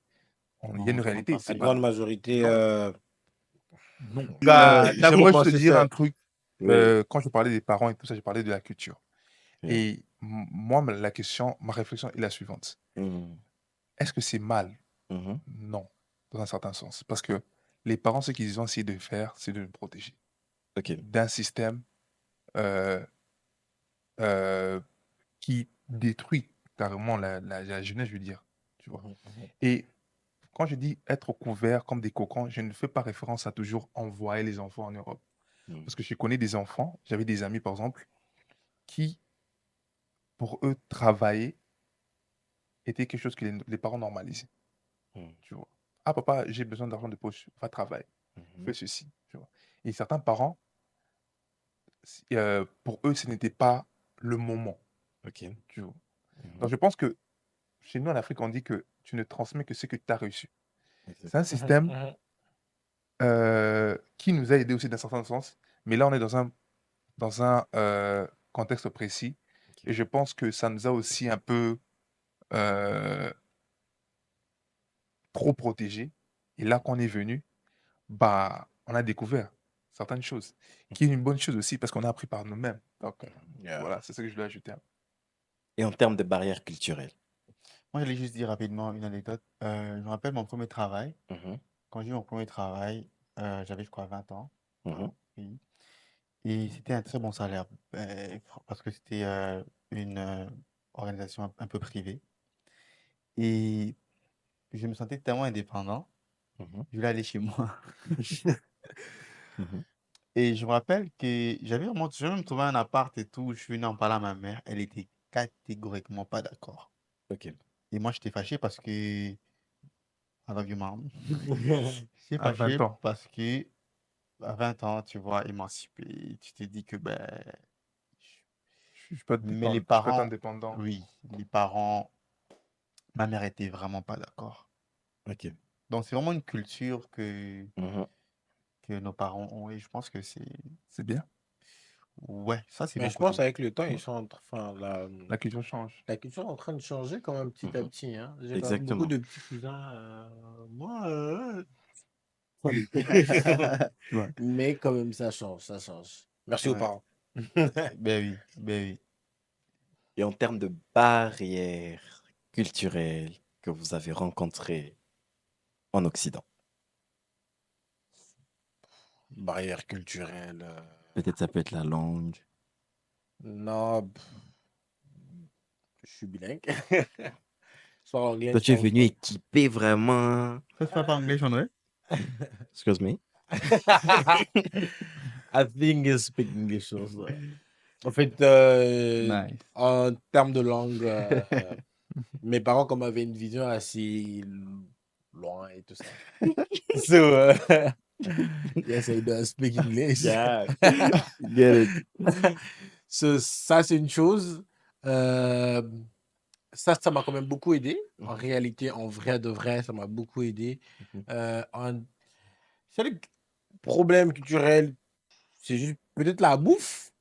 a Non, une on demande réalité. pas La C'est ça. grande pas. majorité. Non, non. T'as J'aimerais juste te commencé dire un ça. truc. Oui. Quand je parlais des parents et tout ça, j'ai parlé de la culture. Yeah. Et moi, la question, ma réflexion est la suivante. Mhm. Est-ce que c'est mal? Mhm. Non, dans un certain sens. Parce que les parents, ce qu'ils ont essayé de faire, c'est de nous protéger Ok. d'un système euh, euh, qui détruit carrément la jeunesse, je veux dire. Tu vois. Mhm. Mhm. Et quand je dis être couvert comme des cocons, je ne fais pas référence à toujours envoyer les enfants en Europe. Mhm. Parce que je connais des enfants, j'avais des amis par exemple, qui, pour eux, travailler était quelque chose que les parents normalisaient. Mhm. Tu vois. Ah papa, j'ai besoin d'argent de poche, va travailler, Mhm. fais ceci. Tu vois. Et certains parents, pour eux, ce n'était pas le moment. Ok. Tu vois. Donc Mhm. je pense que chez nous en Afrique, on dit que tu ne transmets que ce que tu as reçu. C'est un Exactement. Mhm, système mhm. qui nous a aidés aussi d'un certain sens, mais là on est dans un contexte précis, Ok. et je pense que ça nous a aussi un peu euh, trop protégés. Et là qu'on est venu, bah, on a découvert certaines choses, qui est une bonne chose aussi parce qu'on a appris par nous-mêmes. Donc Yeah. voilà, c'est ce que je voulais ajouter. Et en termes de barrières culturelles. Moi, j'allais juste dire rapidement une anecdote. Je me rappelle mon premier travail. Mhm. Quand j'ai eu mon premier travail, j'avais, je crois, 20 ans. Mhm. Oui. Et c'était un très bon salaire. Parce que c'était une organisation un peu privée. Et je me sentais tellement indépendant, Mhm, je voulais aller chez moi. mhm. Et je me rappelle que j'avais même trouvé un appart et tout. Je suis venu en parler à ma mère. Elle était catégoriquement pas d'accord. Ok. Et moi, j'étais fâché parce que. I love you, mom. J'étais À 20 fâché ans. parce que, à 20 ans, tu vois, émancipé, tu te dis que, ben. Mais les Je peux être parents, indépendant. oui, les parents, ma mère était vraiment pas d'accord. Ok. Donc, c'est vraiment une culture que Mhm. nos parents ont. Et je pense que c'est. C'est bien. Ouais, ça, c'est Mais bon je pense côté. avec le temps, Ouais. ils sont enfin, La culture change. la culture est en train de changer quand même petit à Mhm. petit, hein. J'ai quand même beaucoup Exactement. de petits cousins. Moi, Ouais. mais quand même, ça change, ça change. Merci aux Ouais. parents. Ben oui, ben oui. Et en termes de barrières culturelles que vous avez rencontrées en Occident, Barrière culturelle. peut-être ça peut être la langue. Non, je suis bilingue. Soit anglais, Toi, tu es soit venu français. équipé vraiment. Ça se fait pas anglais, Jean-Noël? Excuse me. I think I speak English also. En fait, Nice. en termes de langue, mes parents, comme avaient une vision assez loin et tout ça. So, yes, I do speak English. Yeah. Get it. So, ça, c'est une chose. Euh, ça m'a quand même beaucoup aidé. En Mhm, réalité, en vrai de vrai, ça m'a beaucoup aidé. mhm. C'est le problème culturel, c'est juste peut-être la bouffe.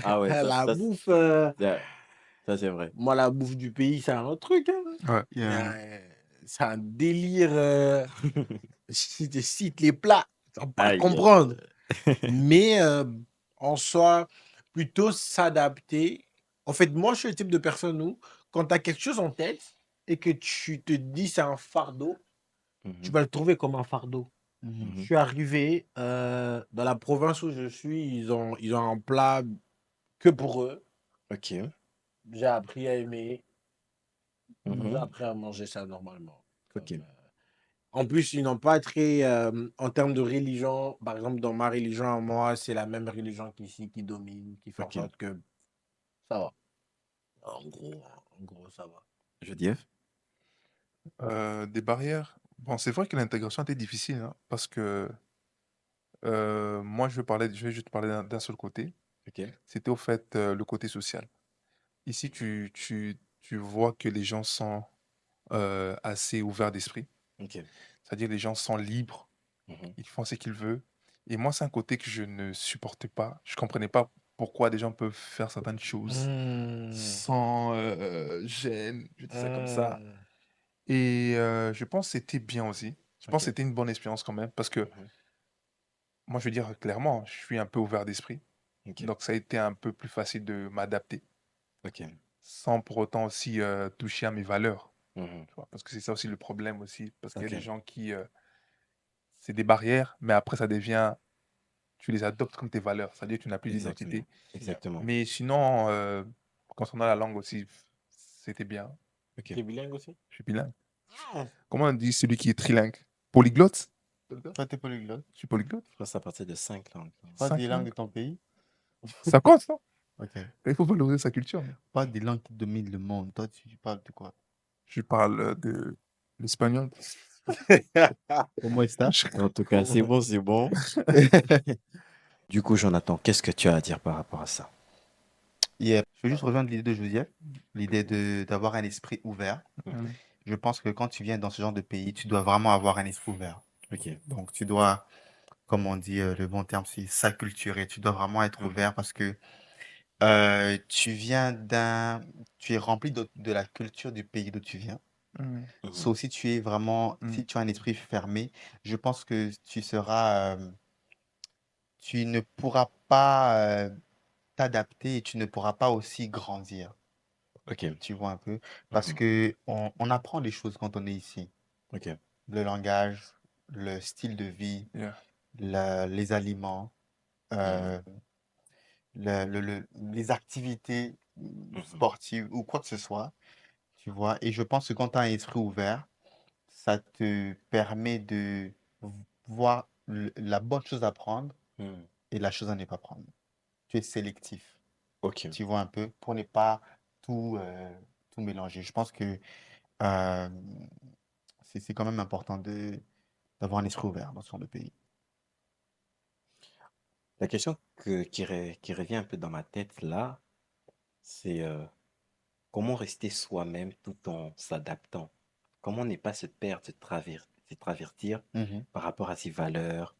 Ah ouais, La bouffe, yeah, ça, c'est vrai. moi, la bouffe du pays, c'est un autre truc, hein. Ouais. Yeah. C'est un délire. Si tu cites les plats, tu vas pas Aïe, aïe, comprendre. aïe. Mais en soi, plutôt s'adapter. En fait, moi, je suis le type de personne où, quand tu as quelque chose en tête et que tu te dis c'est un fardeau, tu Mhm, vas le trouver comme un fardeau. Mhm. Je mhm. suis arrivé dans la province où je suis, ils ont un plat que pour eux. Ok. J'ai appris à aimer, j'ai Mhm. appris à manger ça normalement. Ok. En plus, ils n'ont pas très, en termes de religion, par exemple, dans ma religion, à moi, c'est la même religion qu'ici qui domine, qui fait en Ok. sorte que ça va. En gros, ça va. Je dis F. Des barrières. Bon, c'est vrai que l'intégration était difficile, hein, parce que moi, je vais juste parler d'un seul côté. Ok. C'était au fait le côté social. Ici, tu vois que les gens sont assez ouverts d'esprit. Ok. C'est-à-dire les gens sont libres, Mhm. ils font ce qu'ils veulent. Et moi, c'est un côté que je ne supportais pas. Je comprenais pas pourquoi des gens peuvent faire certaines choses Mmh. sans gêne, je dis ça comme ça. Mmh. Et je pense que c'était bien aussi. Je pense Ok. que c'était une bonne expérience quand même, parce que Mhm. moi, je veux dire clairement, je suis un peu ouvert d'esprit. Ok. Donc, ça a été un peu plus facile de m'adapter, Ok. sans pour autant aussi toucher à mes valeurs. Mhm. Tu vois, parce que c'est ça aussi le problème aussi, parce qu'il y a Ok. des gens qui, c'est des barrières, mais après, ça devient, tu les adoptes comme tes valeurs, c'est-à-dire que tu n'as plus Exactement. d'identité. Exactement. Mais sinon, concernant la langue aussi, c'était bien. Ok. T'es bilingue aussi? Je suis bilingue. Ah. Comment on dit celui qui est trilingue? Polyglotte? Toi, t'es polyglotte. Je suis polyglotte? Je pense à partir de 5 langues. Pas des 5 langues langues? de ton pays. Ça compte, ça? Ok. Il faut valoriser sa culture. Pas des langues qui dominent le monde. Toi, tu parles de quoi? Je parle de l'espagnol. Comment est-ce que En tout cas, c'est bon, c'est bon. Du coup, Jonathan, qu'est-ce que tu as à dire par rapport à ça? Yeah. Je veux juste rejoindre l'idée de Joseph, l'idée d'avoir un esprit ouvert. Mm. Je pense que quand tu viens dans ce genre de pays, tu dois vraiment avoir un esprit ouvert. Ok. Donc, tu dois, comme on dit, le bon terme, c'est s'acculturer. Tu dois vraiment être Mhm. ouvert parce que tu es rempli de la culture du pays d'où tu viens. Mm. Mhm. Sauf si tu es vraiment, Mm. si tu as un esprit fermé, je pense que tu ne pourras pas t'adapter et tu ne pourras pas aussi grandir. Ok. Tu vois un peu? Parce Mhm. que on apprend des choses quand on est ici. Ok. Le langage, le style de vie, Yeah. les aliments. Mhm. euh, les activités Mhm. sportives ou quoi que ce soit, tu vois. Et je pense que quand tu as un esprit ouvert, ça te permet de voir la bonne chose à prendre Mhm. et la chose à ne pas prendre. Tu es sélectif, Ok. tu vois un peu, pour ne pas tout mélanger. Je pense que euh, c'est quand même important d'avoir un esprit ouvert dans ce genre de pays. La question qui revient un peu dans ma tête là, c'est comment rester soi-même tout en s'adaptant? Comment ne pas se perdre, se travertir Mhm. par rapport à ses valeurs,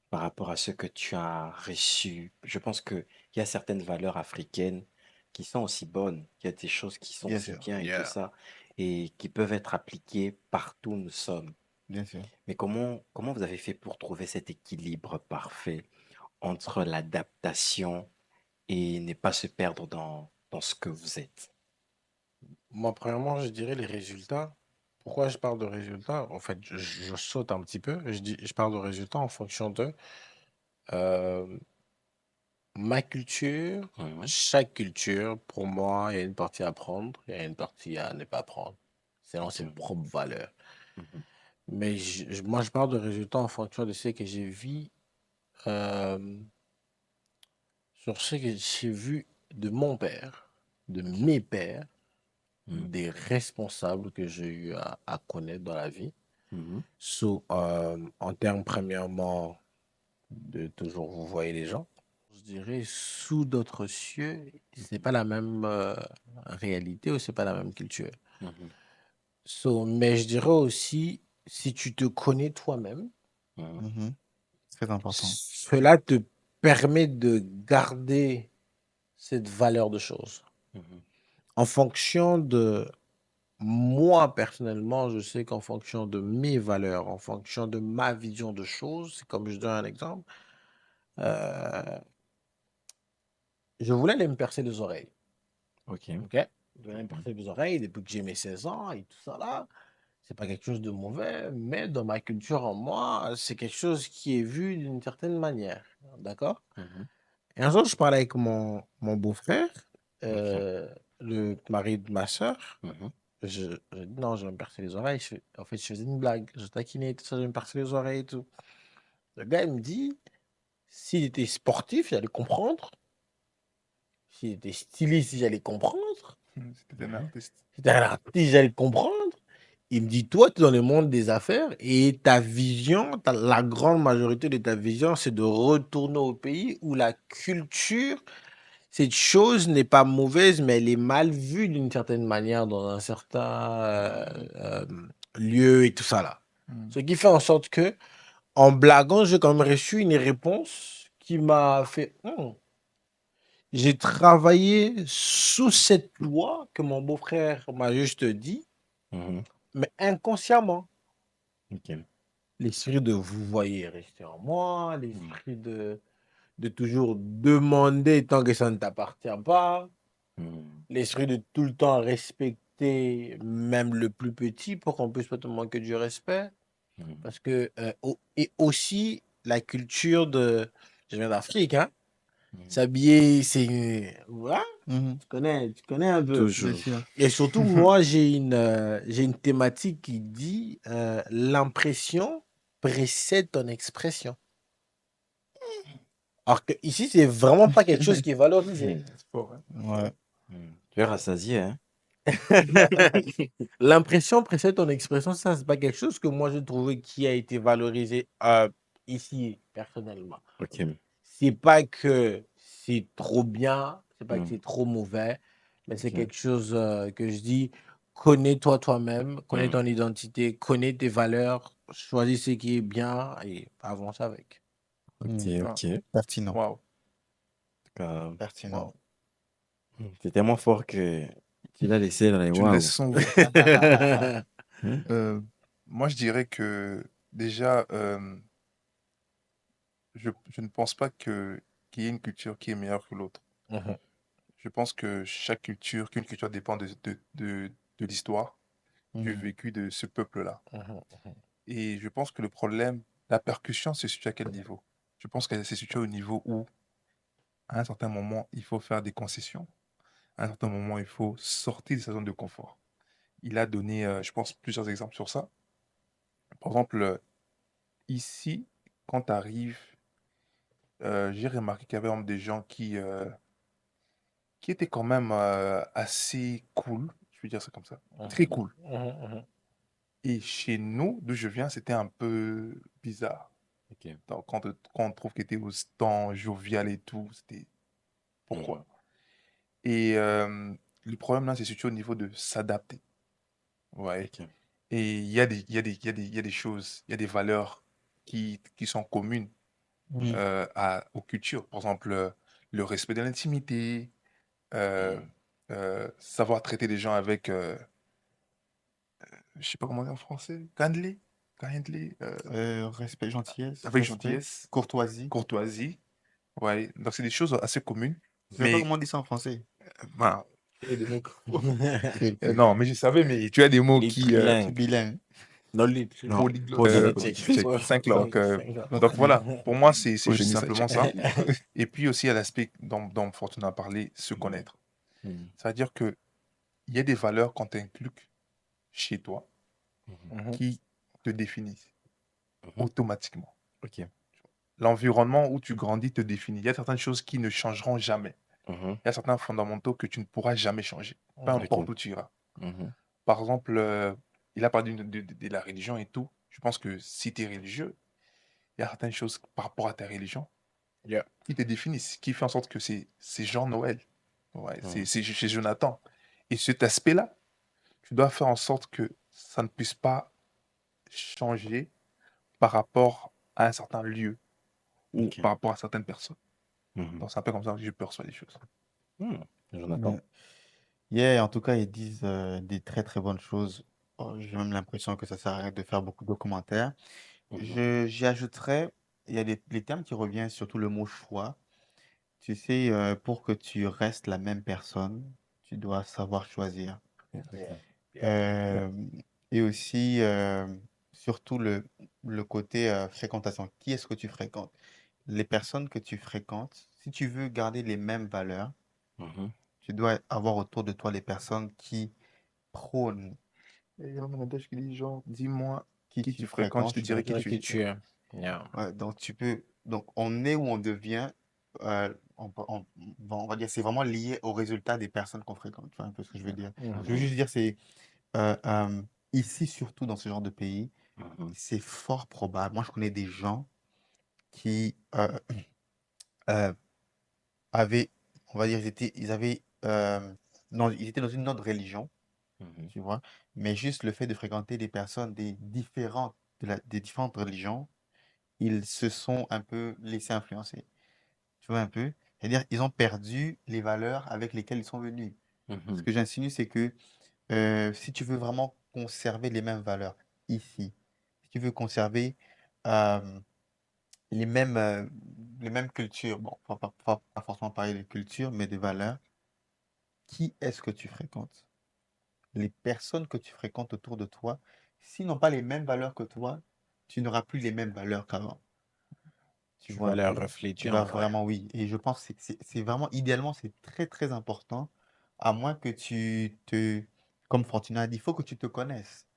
par rapport à ce que tu as reçu? Je pense qu'il y a certaines valeurs africaines qui sont aussi bonnes, il y a des choses qui sont Bien aussi sûr, bien et tout ça, et qui peuvent être appliquées partout où nous sommes. bien sûr. Mais comment vous avez fait pour trouver cet équilibre parfait entre l'adaptation et ne pas se perdre dans ce que vous êtes? Moi, premièrement, je dirais les résultats. Pourquoi je parle de résultats? En fait, je saute un petit peu. Je parle de résultats en fonction de euh, ma culture. Mhm. Chaque culture, pour moi, il y a une partie à prendre, il y a une partie à ne pas prendre, selon Ok. ses propres valeurs. Mhm. Mais moi, je parle de résultats en fonction de ce que j'ai vu, euh, sur ce que j'ai vu de mon père, de Ok. mes pères, Mhm. des responsables que j'ai eu à connaître dans la vie. Mhm. En termes, premièrement, de toujours vous voyez les gens. Je dirais, sous d'autres cieux, c'est pas la même réalité ou c'est pas la même culture. Mhm. Mais je dirais aussi, si tu te connais toi-même, Mhm. Mhm. Très important. cela te permet de garder cette valeur de choses. Mhm. En fonction de moi, personnellement, je sais qu'en fonction de mes valeurs, en fonction de ma vision de choses, c'est comme je donne un exemple, euh, je voulais aller me percer les oreilles. Ok. OK? Je voulais me Mhm. percer les oreilles depuis que j'ai mes 16 ans et tout ça là. C'est pas quelque chose de mauvais, mais dans ma culture, en moi, c'est quelque chose qui est vu d'une certaine manière. D'accord? Mhm. Et un jour, je parlais avec mon beau-frère, Ok. euh, le mari de ma soeur. Mhm. Je dis non, je vais me percer les oreilles. En fait, je faisais une blague. Je taquinais, tout ça, je vais me percer les oreilles et tout. Le gars, il me dit, s'il était sportif, j'allais comprendre. S'il était styliste, j'allais comprendre. C'était un artiste. Si t'es un artiste, j'allais comprendre. Il me dit, toi, tu es dans le monde des affaires et ta vision, la grande majorité de ta vision, c'est de retourner au pays où la culture, cette chose n'est pas mauvaise, mais elle est mal vue d'une certaine manière dans un certain lieu et tout ça là. Mm. Ce qui fait en sorte que, en blaguant, j'ai quand même reçu une réponse qui m'a fait, j'ai travaillé sous cette loi que mon beau-frère m'a juste dit, Mhm. mais inconsciemment. Ok. L'esprit de vous voyez rester en moi, Mhm. l'esprit de toujours demander tant que ça ne t'appartient pas, Mhm. l'esprit de tout le temps respecter même le plus petit pour qu'on puisse pas te manquer du respect. Mhm. Parce que, et aussi la culture de, je viens d'Afrique, hein, Mhm. s'habiller, c'est, voilà, Mhm. tu connais un peu. Bien Toujours. sûr. Et surtout, moi, j'ai une thématique qui dit l'impression précède ton expression. Alors que ici, c'est vraiment pas quelque chose qui est valorisé. Mhm. C'est fort, hein. Ouais. Mhm. Tu es rassasié, hein? L'impression précède ton expression, ça, c'est pas quelque chose que moi, j'ai trouvé qui a été valorisé ici, personnellement. Ok. C'est pas que c'est trop bien, c'est pas que Mhm. c'est trop mauvais, mais c'est Ok. quelque chose que je dis, connais-toi toi-même, connais Mhm. ton identité, connais tes valeurs, choisis ce qui est bien et avance avec. Ok, Mhm. Ah, ok. En tout Pertinent. waouh, cas, Pertinent. waouh. c'est tellement fort que tu l'as laissé dans les Tu me laisses waouh. sans voix. Mhm. Euh, Moi, je dirais que déjà, je ne pense pas qu'il y ait une culture qui est meilleure que l'autre. Mhm, Je pense que qu'une culture dépend de l'histoire, du Mhm. vécu de ce peuple-là. mhm, Et je pense que le problème, la percussion se situe à quel niveau? Je pense qu'elle se situe au niveau où À un certain moment, il faut faire des concessions. À un certain moment, il faut sortir de sa zone de confort. Il a donné, je pense, plusieurs exemples sur ça. Par exemple, ici, quand tu arrives, j'ai remarqué qu'il y avait des gens qui étaient quand même assez cool, je vais dire ça comme ça, très Mhm, cool. mhm, mhm. Et chez nous, d'où je viens, c'était un peu bizarre. Ok. Donc, quand on trouve que tu es temps jovial et tout, c'était Mhm. pourquoi? Et le problème là, c'est surtout au niveau de s'adapter. Ouais. Ok. Et il y a des choses, il y a des valeurs qui sont communes Oui. aux cultures. Par exemple, le respect de l'intimité, euh, Mhm. savoir traiter les gens avec, je sais pas comment dire en français, kindly, Respect, gentillesse, avec respect, gentillesse, courtoisie. courtoisie. Ouais. Donc, c'est des choses assez communes. Je sais pas Mais, comment on dit ça en français. ben, Et des mots- non, mais je savais, mais tu as des mots Les qui, Je suis trilingues. bilingue. Non, les Non, phonétiques. check, ouais, 5 langues. cinq ans. Donc voilà, pour moi, c'est Faut juste tenir ça, simplement ça. Et puis aussi, à l'aspect dont Fortune a parlé, se Mhm. connaître. Mhm. C'est-à-dire que il y a des valeurs qu'on t'inculque chez toi Mhm. Mhm. qui te définissent Mhm. automatiquement. Ok. L'environnement où tu grandis te définit. Il y a certaines choses qui ne changeront jamais. Mhm. Il y a certains fondamentaux que tu ne pourras jamais changer, peu Mhm. importe Ok. où tu iras. Mhm. Par exemple, il a parlé de la religion et tout. Je pense que si tu es religieux, il y a certaines choses par rapport à ta religion Yeah. qui te définissent, qui fait en sorte que c'est Jean Noël. Ouais, Mhm. c'est Jonathan. Et cet aspect-là, tu dois faire en sorte que ça ne puisse pas changer par rapport à un certain lieu ou Ok. par rapport à certaines personnes. Mhm. Donc, c'est un peu comme ça que je perçois les choses. Mhm. Jonathan. Mais, yeah, en tout cas, ils disent des très très bonnes choses. Oh, j'ai même l'impression que ça sert à rien de faire beaucoup de commentaires. Mhm. J'y ajouterais, il y a les termes qui reviennent, surtout le mot choix. Tu sais, pour que tu restes la même personne, tu dois savoir choisir. Ok. Yeah. Euh, et aussi, surtout le côté fréquentation. Qui est-ce que tu fréquentes? Les personnes que tu fréquentes, si tu veux garder les mêmes valeurs, Mhm. tu dois avoir autour de toi les personnes qui prônent Et il y a un adage qui dit genre, dis-moi qui qui tu tu fréquentes, je fréquentes. te dirai qui Dire tu qui es. tu es. Yeah. Ouais, donc on est où on devient, on va dire, c'est vraiment lié au résultat des personnes qu'on fréquente. Tu vois un peu ce que je veux dire. Je veux Mhm. juste dire, c'est euh, euh, ici, surtout dans ce genre de pays, Mhm. c'est fort probable. Moi, je connais des gens qui euh, avaient, on va dire, ils étaient dans une autre religion, Mhm. tu vois, mais juste le fait de fréquenter des personnes des différentes religions, ils se sont un peu laissés influencer. Tu vois un peu? C'est-à-dire, ils ont perdu les valeurs avec lesquelles ils sont venus. Ce Mhm. que j'insinue, c'est que si tu veux vraiment conserver les mêmes valeurs ici, si tu veux conserver euh, les mêmes, euh, les mêmes cultures, bon, pas forcément parler de culture, mais de valeurs, qui est-ce que tu fréquentes? Les personnes que tu fréquentes autour de toi, s'ils n'ont pas les mêmes valeurs que toi, tu n'auras plus les mêmes valeurs qu'avant. Tu Tu vois vas un les peu? refléter Tu en vas vrai. vraiment, oui. Et je pense que c'est vraiment, idéalement, c'est très, très important, à moins que comme Fortuna a dit, il faut que tu te connaisses.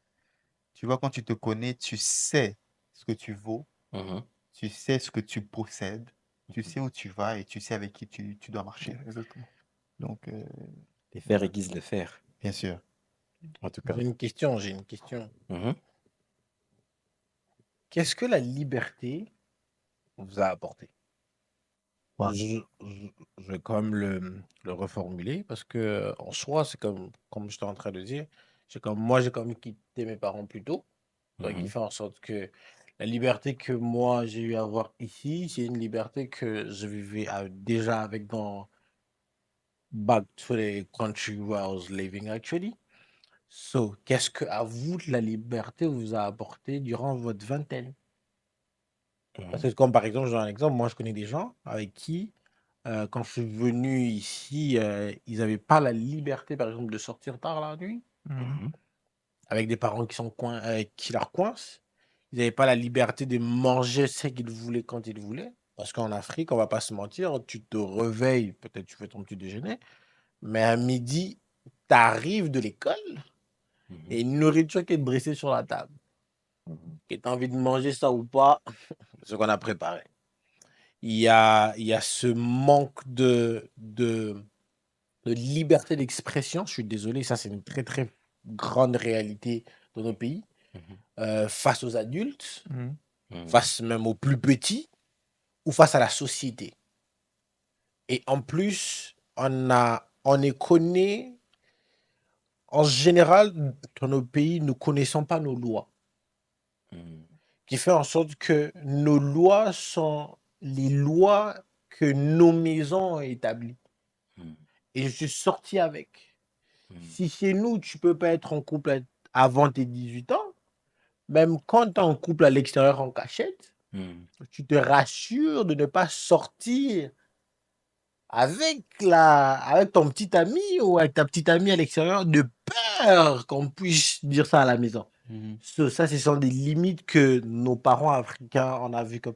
Tu vois, quand tu te connais, tu sais ce que tu vaux, Mhm. tu sais ce que tu possèdes, tu sais où tu vas et tu sais avec qui tu dois marcher. Yeah, exactement. Donc, Les faire aiguisent les faire, bien sûr. en tout cas. J'ai une question. Mhm. Qu'est-ce que la liberté vous a apporté? Ouais. Je vais quand même le reformuler parce que en soi, c'est comme j'étais en train de dire, j'ai quand même quitté mes parents plus tôt, donc il Mhm. fait en sorte que la liberté que moi j'ai eu à avoir ici, c'est une liberté que je vivais déjà avec dans back to the country where I was living actually. So, qu'est-ce que à vous la liberté vous a apporté durant votre vingtaine? Parce Mhm. que comme par exemple, je donne un exemple, moi je connais des gens avec qui quand je suis venu ici, ils n'avaient pas la liberté, par exemple, de sortir tard la nuit, Mhm. Mhm. avec des parents qui leur coincent. Ils n'avaient pas la liberté de manger ce qu'ils voulaient quand ils voulaient. Parce qu'en Afrique, on va pas se mentir, tu te réveilles, peut-être tu fais ton petit déjeuner, mais à midi, tu arrives de l'école et Mhm. une nourriture qui est dressée sur la table. Mhm. Et tu as envie de manger ça ou pas, c'est ce qu'on a préparé. Il y a ce manque de liberté d'expression. Je suis désolé, ça c'est une très très grande réalité dans nos pays, Mhm. face aux adultes, Mhm. Mhm. face même aux plus petits ou face à la société. Et en plus, on est connu, en général, dans nos pays, nous ne connaissons pas nos lois, Mhm. qui fait en sorte que nos lois sont les lois que nos maisons ont établies. Mhm. Et je suis sorti avec. Mhm. Si chez nous, tu peux pas être en couple avant tes 18 ans, même quand tu es en couple à l'extérieur en cachette, Mhm. tu te rassures de ne pas sortir avec ton petit ami ou avec ta petite amie à l'extérieur de peur qu'on puisse dire ça à la maison. Mhm. Ça, ce sont des limites que nos parents africains on a vu comme.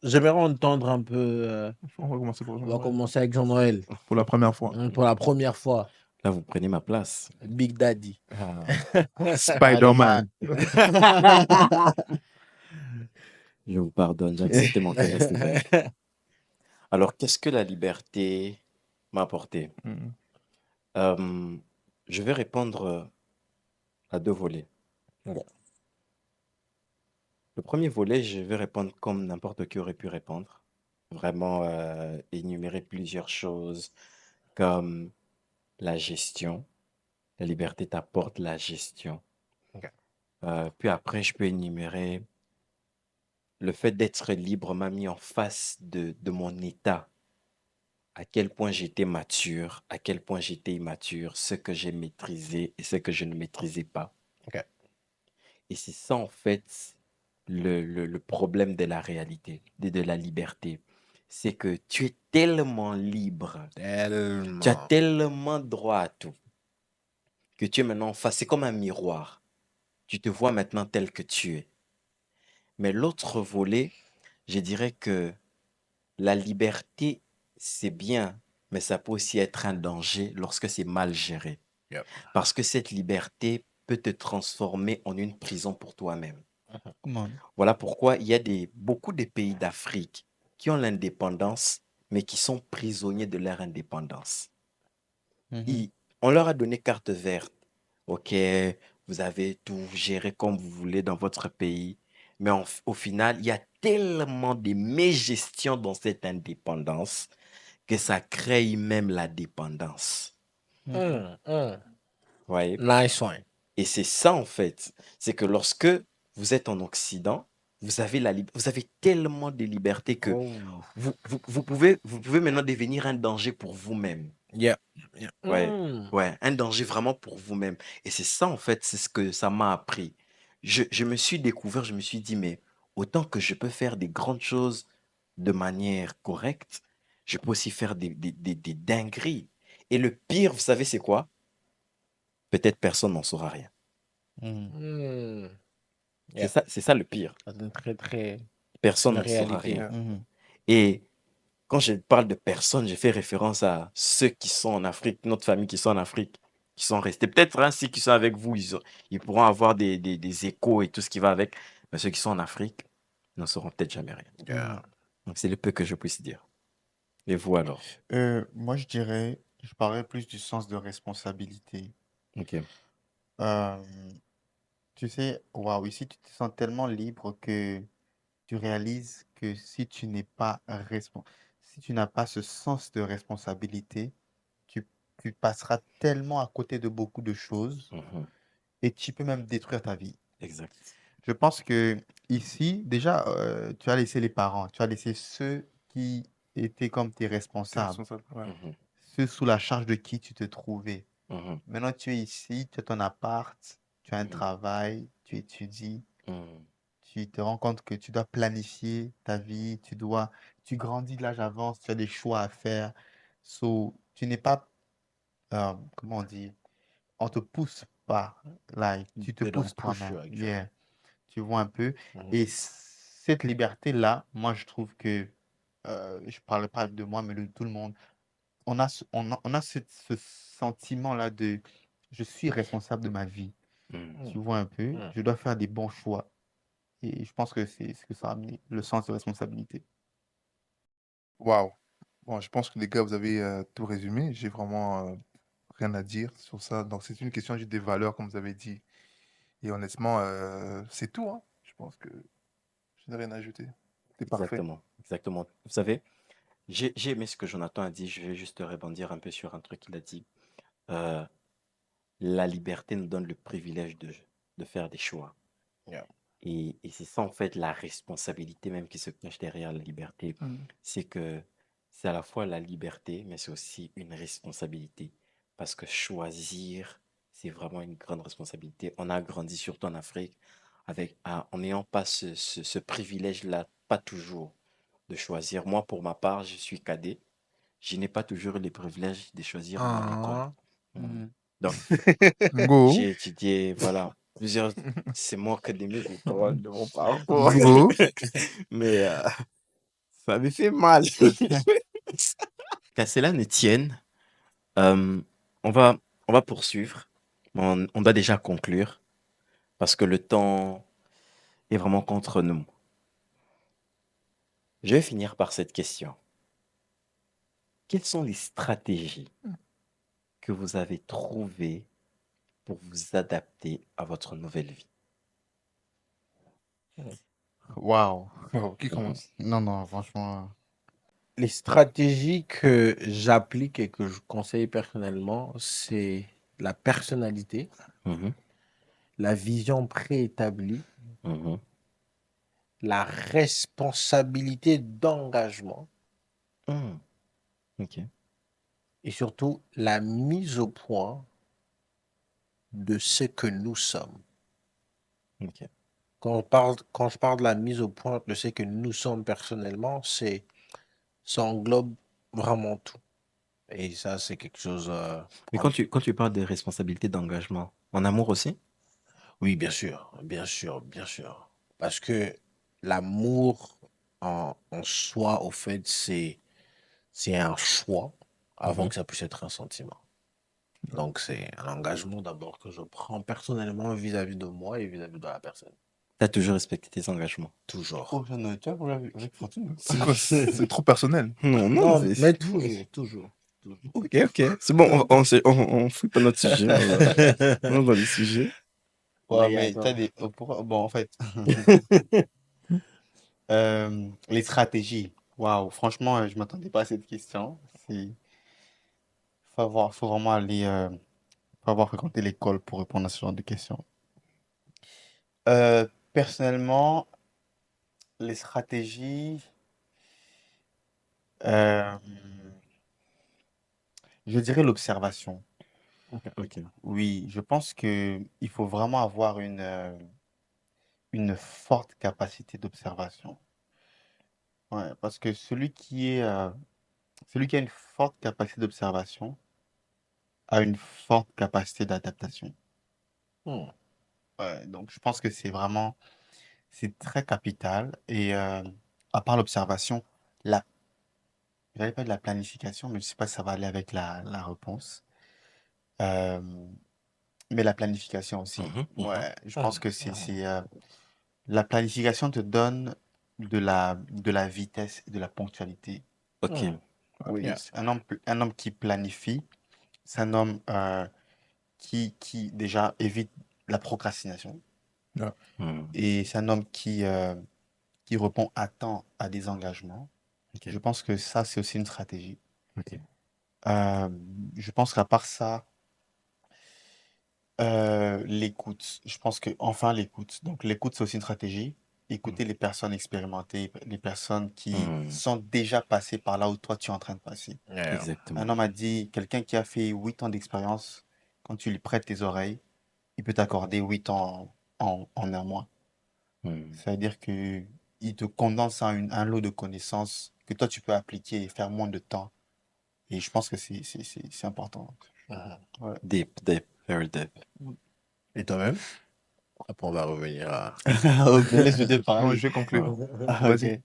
J'aimerais entendre un peu. On va commencer pour On va Jean-Noël. commencer avec Jean-Noël Pour la première fois. pour la première fois. Là, vous prenez ma place. Big Daddy. Spider-Man. Je vous pardonne, j'ai accepté mon caresse divin. Alors, qu'est-ce que la liberté m'a apporté? Mhm. Euh, je vais répondre à deux volets. Ouais. Le premier volet, je vais répondre comme n'importe qui aurait pu répondre. Vraiment énumérer plusieurs choses comme la gestion. La liberté t'apporte la gestion. Ok. Puis après, je peux énumérer le fait d'être libre m'a mis en face de mon état, à quel point j'étais mature, à quel point j'étais immature, ce que j'ai maîtrisé et ce que je ne maîtrisais pas. Ok. Et c'est ça, en fait, le problème de la réalité, de la liberté. C'est que tu es tellement libre, tu as Tellement. tellement droit à tout, que tu es maintenant face. C'est comme un miroir. Tu te vois maintenant tel que tu es. Mais l'autre volet, je dirais que la liberté, c'est bien, mais ça peut aussi être un danger lorsque c'est mal géré. Yep. Parce que cette liberté peut te transformer en une prison pour toi-même. Come on. Voilà pourquoi il y a beaucoup de pays d'Afrique qui ont l'indépendance, mais qui sont prisonniers de leur indépendance. Mhm. Ils- on leur a donné carte verte. OK, vous avez tout géré comme vous voulez dans votre pays, mais au final, il y a tellement de mégestion dans cette indépendance que ça crée même la dépendance. Mhm. Vous voyez? Nice one. Et c'est ça, en fait. C'est que lorsque vous êtes en Occident, vous avez tellement de liberté que Oh. vous pouvez maintenant devenir un danger pour vous-même. Yeah. Yeah. Ouais, ouais, un danger vraiment pour vous-même. Et c'est ça, en fait, c'est ce que ça m'a appris. Je me suis découvert, je me suis dit, mais autant que je peux faire des grandes choses de manière correcte, je peux aussi faire des dingueries. Et le pire, vous savez, c'est quoi? Peut-être personne n'en saura rien. Mhm. Yeah. C'est ça le pire. C'est une très très. C'est Personne une n'en saura réalité. rien. Mhm. Et quand je parle de personnes, je fais référence à ceux qui sont en Afrique, notre famille qui sont en Afrique, qui sont restés. Peut-être ceux qui sont avec vous, ils pourront avoir des échos et tout ce qui va avec. Mais ceux qui sont en Afrique n'en sauront peut-être jamais rien. Yeah. Donc c'est le peu que je puisse dire. Et vous alors? Moi, je parlerais plus du sens de responsabilité. Ok. Euh, Tu sais, waouh, ici, tu te sens tellement libre que tu réalises que si tu n'as pas ce sens de responsabilité, tu, tu passeras tellement à côté de beaucoup de choses Mhm. et tu peux même détruire ta vie. Exact. Je pense que ici, déjà, tu as laissé les parents, tu as laissé ceux qui étaient comme tes T'es responsables, responsable. Ouais. Mhm. ceux sous la charge de qui tu te trouvais. Mhm. Maintenant, tu es ici, tu as ton appart, tu as un Mhm. travail, tu étudies. Mhm. Tu te rends compte que tu dois planifier ta vie, tu grandis, l'âge avance, tu as des choix à faire. So, tu n'es pas, comment on dit, on te pousse pas, like, tu te They don't pousses push you, toi-même. actually. Yeah, tu vois un peu. Mhm. Et cette liberté-là, moi, je trouve que, je parle pas de moi, mais de tout le monde, on a ce sentiment-là de je suis responsable de ma vie. Hmm. Tu vois un peu, je dois faire des bons choix. Et je pense que c'est ce que ça a amené, le sens de responsabilité. Waouh. Bon, je pense que les gars, vous avez tout résumé. J'ai vraiment rien à dire sur ça. Donc, c'est une question juste des valeurs, comme vous avez dit. Et honnêtement, c'est tout, hein. Je pense que je n'ai rien à ajouter. C'est parfait. Exactement, exactement. Vous savez, j'ai aimé ce que Jonathan a dit. Je vais juste rebondir un peu sur un truc qu'il a dit. Euh, la liberté nous donne le privilège de faire des choix. Yeah. Et c'est ça, en fait, la responsabilité même qui se cache derrière la liberté. Mm. C'est que c'est à la fois la liberté, mais c'est aussi une responsabilité. Parce que choisir, c'est vraiment une grande responsabilité. On a grandi, surtout en Afrique, en n'ayant pas ce privilège-là, pas toujours, de choisir. Moi, pour ma part, je suis cadet. Je n'ai pas toujours eu le privilège de choisir mon école. Ah. Mm. Mhm. Donc, Go. j'ai étudié, voilà, plusieurs. C'est moi qui des mes étoiles de mon parcours. Go. Mais ça m'avait fait mal. Qu'à cela ne tienne, euh, on va, on va poursuivre. On doit déjà conclure parce que le temps est vraiment contre nous. Je vais finir par cette question. Quelles sont les stratégies que vous avez trouvées pour vous adapter à votre nouvelle vie? Waouh. Wow, qui Mhm. commence? Non, non, franchement. Les stratégies que j'applique et que je conseille personnellement, c'est la personnalité, Mhm. la vision préétablie, Mhm. la responsabilité d'engagement Mhm. Ok. et surtout la mise au point de ce que nous sommes. Ok. Quand je parle de la mise au point de ce que nous sommes personnellement, ça englobe vraiment tout. Et ça, c'est quelque chose. Mais quand tu parles de responsabilité d'engagement, en amour aussi? Oui, bien sûr, bien sûr, bien sûr. Parce que l'amour en soi, au fait, c'est un choix avant Mhm. que ça puisse être un sentiment. Donc, c'est un engagement d'abord que je prends personnellement vis-à-vis de moi et vis-à-vis de la personne. Tu as toujours respecté tes engagements. Toujours. Oh, j'en ai déjà un problème avec Fortune. C'est quoi? C'est trop personnel. Non, non, Non, c'est... mais toujours, toujours, toujours. Ok, ok. C'est bon, on fout pas notre sujet. On va dans les sujets. Ouais, Mais mais t'as attends. des. Bon, en fait, les stratégies. Waouh, franchement, je m'attendais pas à cette question. Faut vraiment aller, faut avoir fréquenté l'école pour répondre à ce genre de questions. Personnellement, les stratégies, euh, je dirais l'observation. Ok. Oui, je pense que il faut vraiment avoir une forte capacité d'observation. Ouais, parce que celui qui a une forte capacité d'observation a une forte capacité d'adaptation. Hmm. Ouais, donc je pense que c'est très capital. Et à part l'observation, la, j'allais pas de la planification, mais je sais pas si ça va aller avec la réponse. Euh, mais la planification aussi. Mhm, mhm. Ouais, je pense Mhm. que la planification te donne de la vitesse et de la ponctualité. Ok. Mhm. Oui, Yeah. un homme qui planifie, c'est un homme qui déjà évite la procrastination. Ouais. Hmm, Et c'est un homme qui répond à temps à des engagements. ok. Je pense que ça, c'est aussi une stratégie. Ok. Euh, je pense qu'à part ça, l'écoute. Je pense que enfin l'écoute. Donc l'écoute, c'est aussi une stratégie. Hmm, Écouter les personnes expérimentées, les personnes qui hmm, sont déjà passées par là où toi tu es en train de passer. Yeah. Un exactement. homme a dit, quelqu'un qui a fait 8 ans d'expérience, quand tu lui prêtes tes oreilles, il peut t'accorder 8 ans en un mois. Hmm, Ça veut dire que il te condense un lot de connaissances que toi tu peux appliquer et faire moins de temps. Et je pense que c'est important. Mhm. Ouais. deep, deep, very deep. Et toi-même? Après, on va revenir à. Ok, laisse-le Non, parler. je vais conclure. Wow. Ah, Vas-y. ok.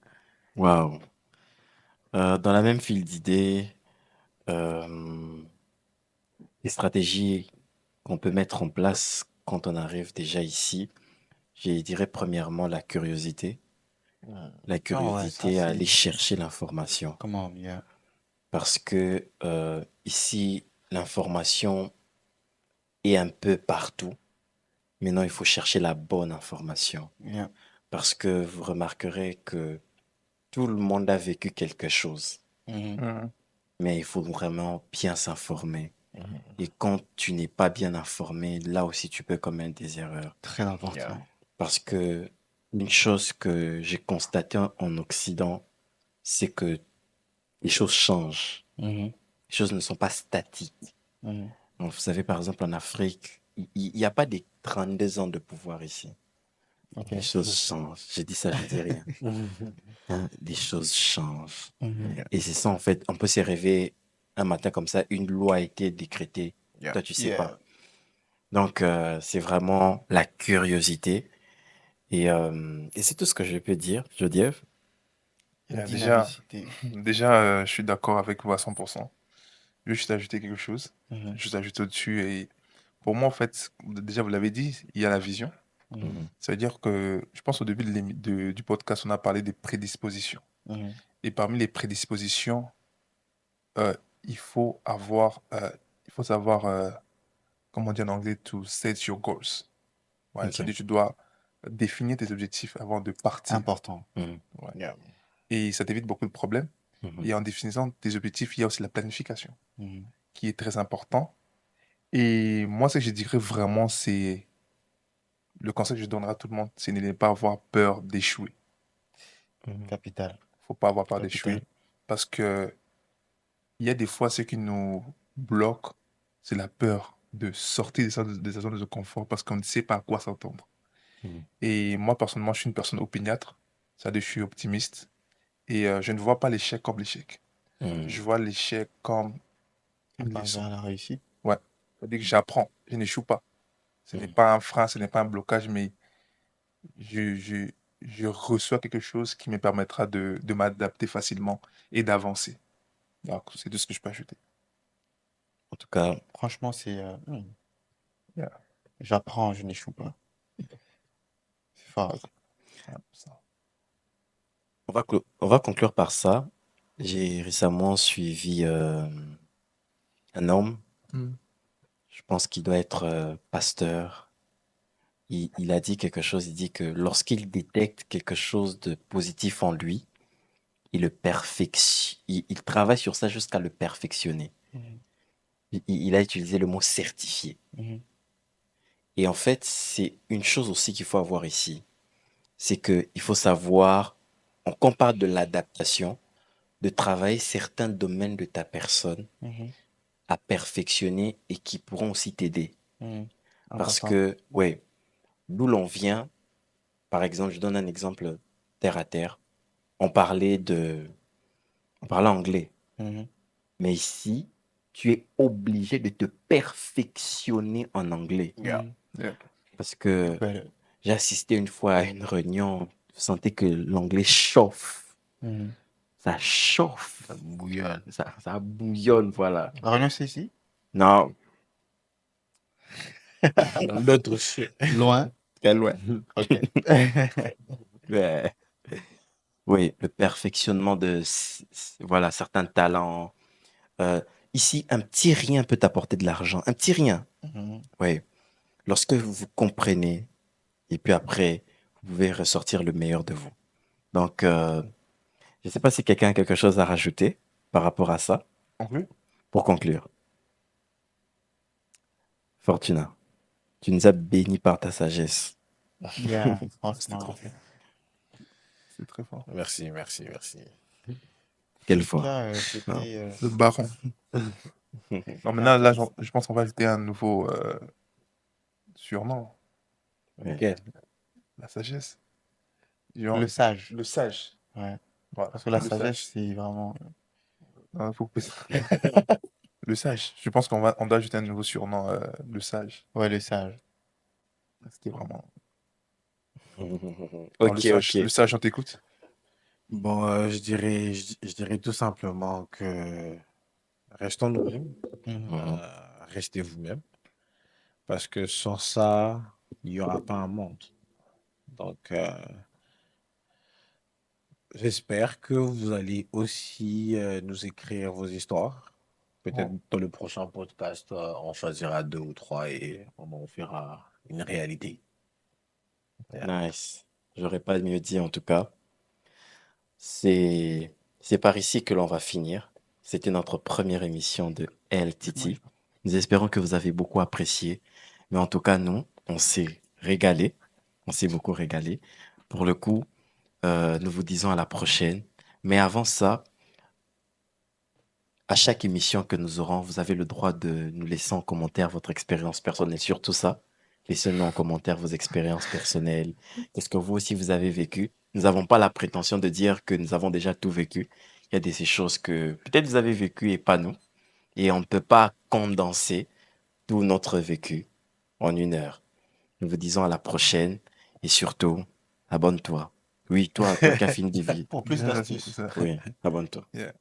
Wow. Dans la même file d'idées, euh, les stratégies qu'on peut mettre en place quand on arrive déjà ici, je dirais premièrement la curiosité. La Ah ouais, ça curiosité à aller c'est... chercher l'information. Comment bien. Parce que ici, l'information est un peu partout. Maintenant, il faut chercher la bonne information. Bien. Parce que vous remarquerez que tout le monde a vécu quelque chose. Mhm, Mhm. Mais il faut vraiment bien s'informer. mhm. Et quand tu n'es pas bien informé, là aussi, tu peux commettre des erreurs. Très Yeah. important. Parce que une chose que j'ai constatée en Occident, c'est que les choses changent. Mhm, Les choses ne sont pas statiques. mhm. Donc, vous savez, par exemple, en Afrique, il n'y a pas des 32 ans de pouvoir ici. Ok. Les choses changent. J'ai dit ça, je dis rien. Hein, les choses changent. Mhm. Yeah. Et c'est ça, en fait. On peut se réveiller un matin comme ça, une loi a été décrétée. Yeah. Toi, tu sais Yeah. pas. Donc, c'est vraiment la curiosité. Et c'est tout ce que je peux dire, Jodiev. Yeah, Dynamicité. déjà, je suis d'accord avec vous à 100%. Je vais juste ajouter quelque chose. Mhm, Juste ajouter au-dessus. Et pour moi, en fait, déjà, vous l'avez dit, il y a la vision. mhm, Mhm. Ça veut dire que, je pense au début du podcast, on a parlé des prédispositions. mhm. Et parmi les prédispositions, euh, il faut avoir, il faut savoir, comment dire en anglais, to set your goals. Ouais, Ok. c'est-à-dire que tu dois définir tes objectifs avant de partir. Important. Mhm. Ouais. Yeah. Et ça t'évite beaucoup de problèmes. Mhm. Et en définissant tes objectifs, il y a aussi la planification Mhm, qui est très important. Et moi, ce que je dirais vraiment, c'est le conseil que je donnerai à tout le monde, c'est de ne pas avoir peur d'échouer. Mhm. Capital. Faut pas avoir peur Capital. d'échouer parce que il y a des fois, ce qui nous bloque, c'est la peur de sortir de sa zone de confort parce qu'on ne sait pas à quoi s'attendre. Mhm. Et moi, personnellement, je suis une personne opiniâtre. C'est-à-dire que je suis optimiste. Et je ne vois pas l'échec comme l'échec. Mhm. Je vois l'échec comme On une part leçon. vers la réussite. Ouais. C'est-à-dire que j'apprends. Je n'échoue pas. Ce n'est Mhm. pas un frein, ce n'est pas un blocage, mais je, je, je reçois quelque chose qui me permettra de m'adapter facilement et d'avancer. Donc, c'est tout ce que je peux ajouter. En tout cas, Franchement, c'est... Yeah. J'apprends, je n'échoue pas. C'est fort. Ouais, ça. on va conclure par ça. J'ai récemment suivi un homme, Mm. je pense qu'il doit être pasteur. Il a dit quelque chose, il dit que lorsqu'il détecte quelque chose de positif en lui, il travaille sur ça jusqu'à le perfectionner. Mhm, Il a utilisé le mot certifié. mhm, Et en fait, c'est une chose aussi qu'il faut avoir ici. C'est qu'il faut savoir, quand on parle de l'adaptation, de travailler certains domaines de ta personne mhm, à perfectionner et qui pourront aussi t'aider. mhm. Parce Important. que, ouais, d'où l'on vient, par exemple, je donne un exemple terre à terre. On parlait on parlait anglais. Mhm. Mais ici, tu es obligé de te perfectionner en anglais. Yeah. Mhm. Yeah. Parce que Ouais. j'ai assisté une fois à une réunion, je sentais que l'anglais chauffe. Mhm. Ça chauffe. Ça bouillonne. Ça bouillonne, voilà. La réunion, c'est ici? Non, Dans d'autres choses. Loin. très loin. Ok. Ouais. Oui, le perfectionnement de voilà, certains talents. Euh, Ici, un petit rien peut t'apporter de l'argent. Un petit rien. Mhm. Oui. Lorsque vous comprenez, et puis après, vous pouvez ressortir le meilleur de vous. Donc, je ne sais pas si quelqu'un a quelque chose à rajouter par rapport à ça, Conclu? pour conclure. Fortuna, tu nous as bénis par ta sagesse. Yeah, C'était franchement. trop fort. C'est très fort. Merci, merci, merci. Quelle En tout fois. cas, Ah, c'était... le baron. Non, mais là, je pense qu'on va ajouter un nouveau surnom. Ok. La sagesse. Le sage. Le sage. Ouais. Voilà. Parce que la Le sagesse, sage. c'est vraiment... Non, faut couper ça. Le sage. Je pense on doit ajouter un nouveau surnom, le sage. Ouais, le sage. C'était vraiment. Alors, Ok, ok. le sage, on t'écoute. Bon, je dirais tout simplement que restons nous-mêmes, Mhm. restez vous-même, parce que sans ça, il n'y aura pas un monde. Donc, j'espère que vous allez aussi nous écrire vos histoires. Peut-être Oh, dans le prochain podcast, on choisira deux ou trois et on en fera une réalité. Yeah. Nice. J'aurais pas mieux dit en tout cas. C'est c'est par ici que l'on va finir. C'était notre première émission de oui. LTT. Nous espérons que vous avez beaucoup apprécié. Mais en tout cas, nous, on s'est régalé. On s'est beaucoup régalé. Pour le coup, nous vous disons à la prochaine. Mais avant ça, à chaque émission que nous aurons, vous avez le droit de nous laisser en commentaire votre expérience personnelle sur tout ça. Laissez-nous en commentaire vos expériences personnelles. Qu'est-ce que vous aussi vous avez vécu? Nous n'avons pas la prétention de dire que nous avons déjà tout vécu. Il y a des ces choses que peut-être vous avez vécues et pas nous. Et on ne peut pas condenser tout notre vécu en 1 heure. Nous vous disons à la prochaine et surtout, abonne-toi. Oui, toi qui as fini de vivre. Pour plus Yeah, c'est d'astuces. ça. Oui, abonne-toi. Yeah.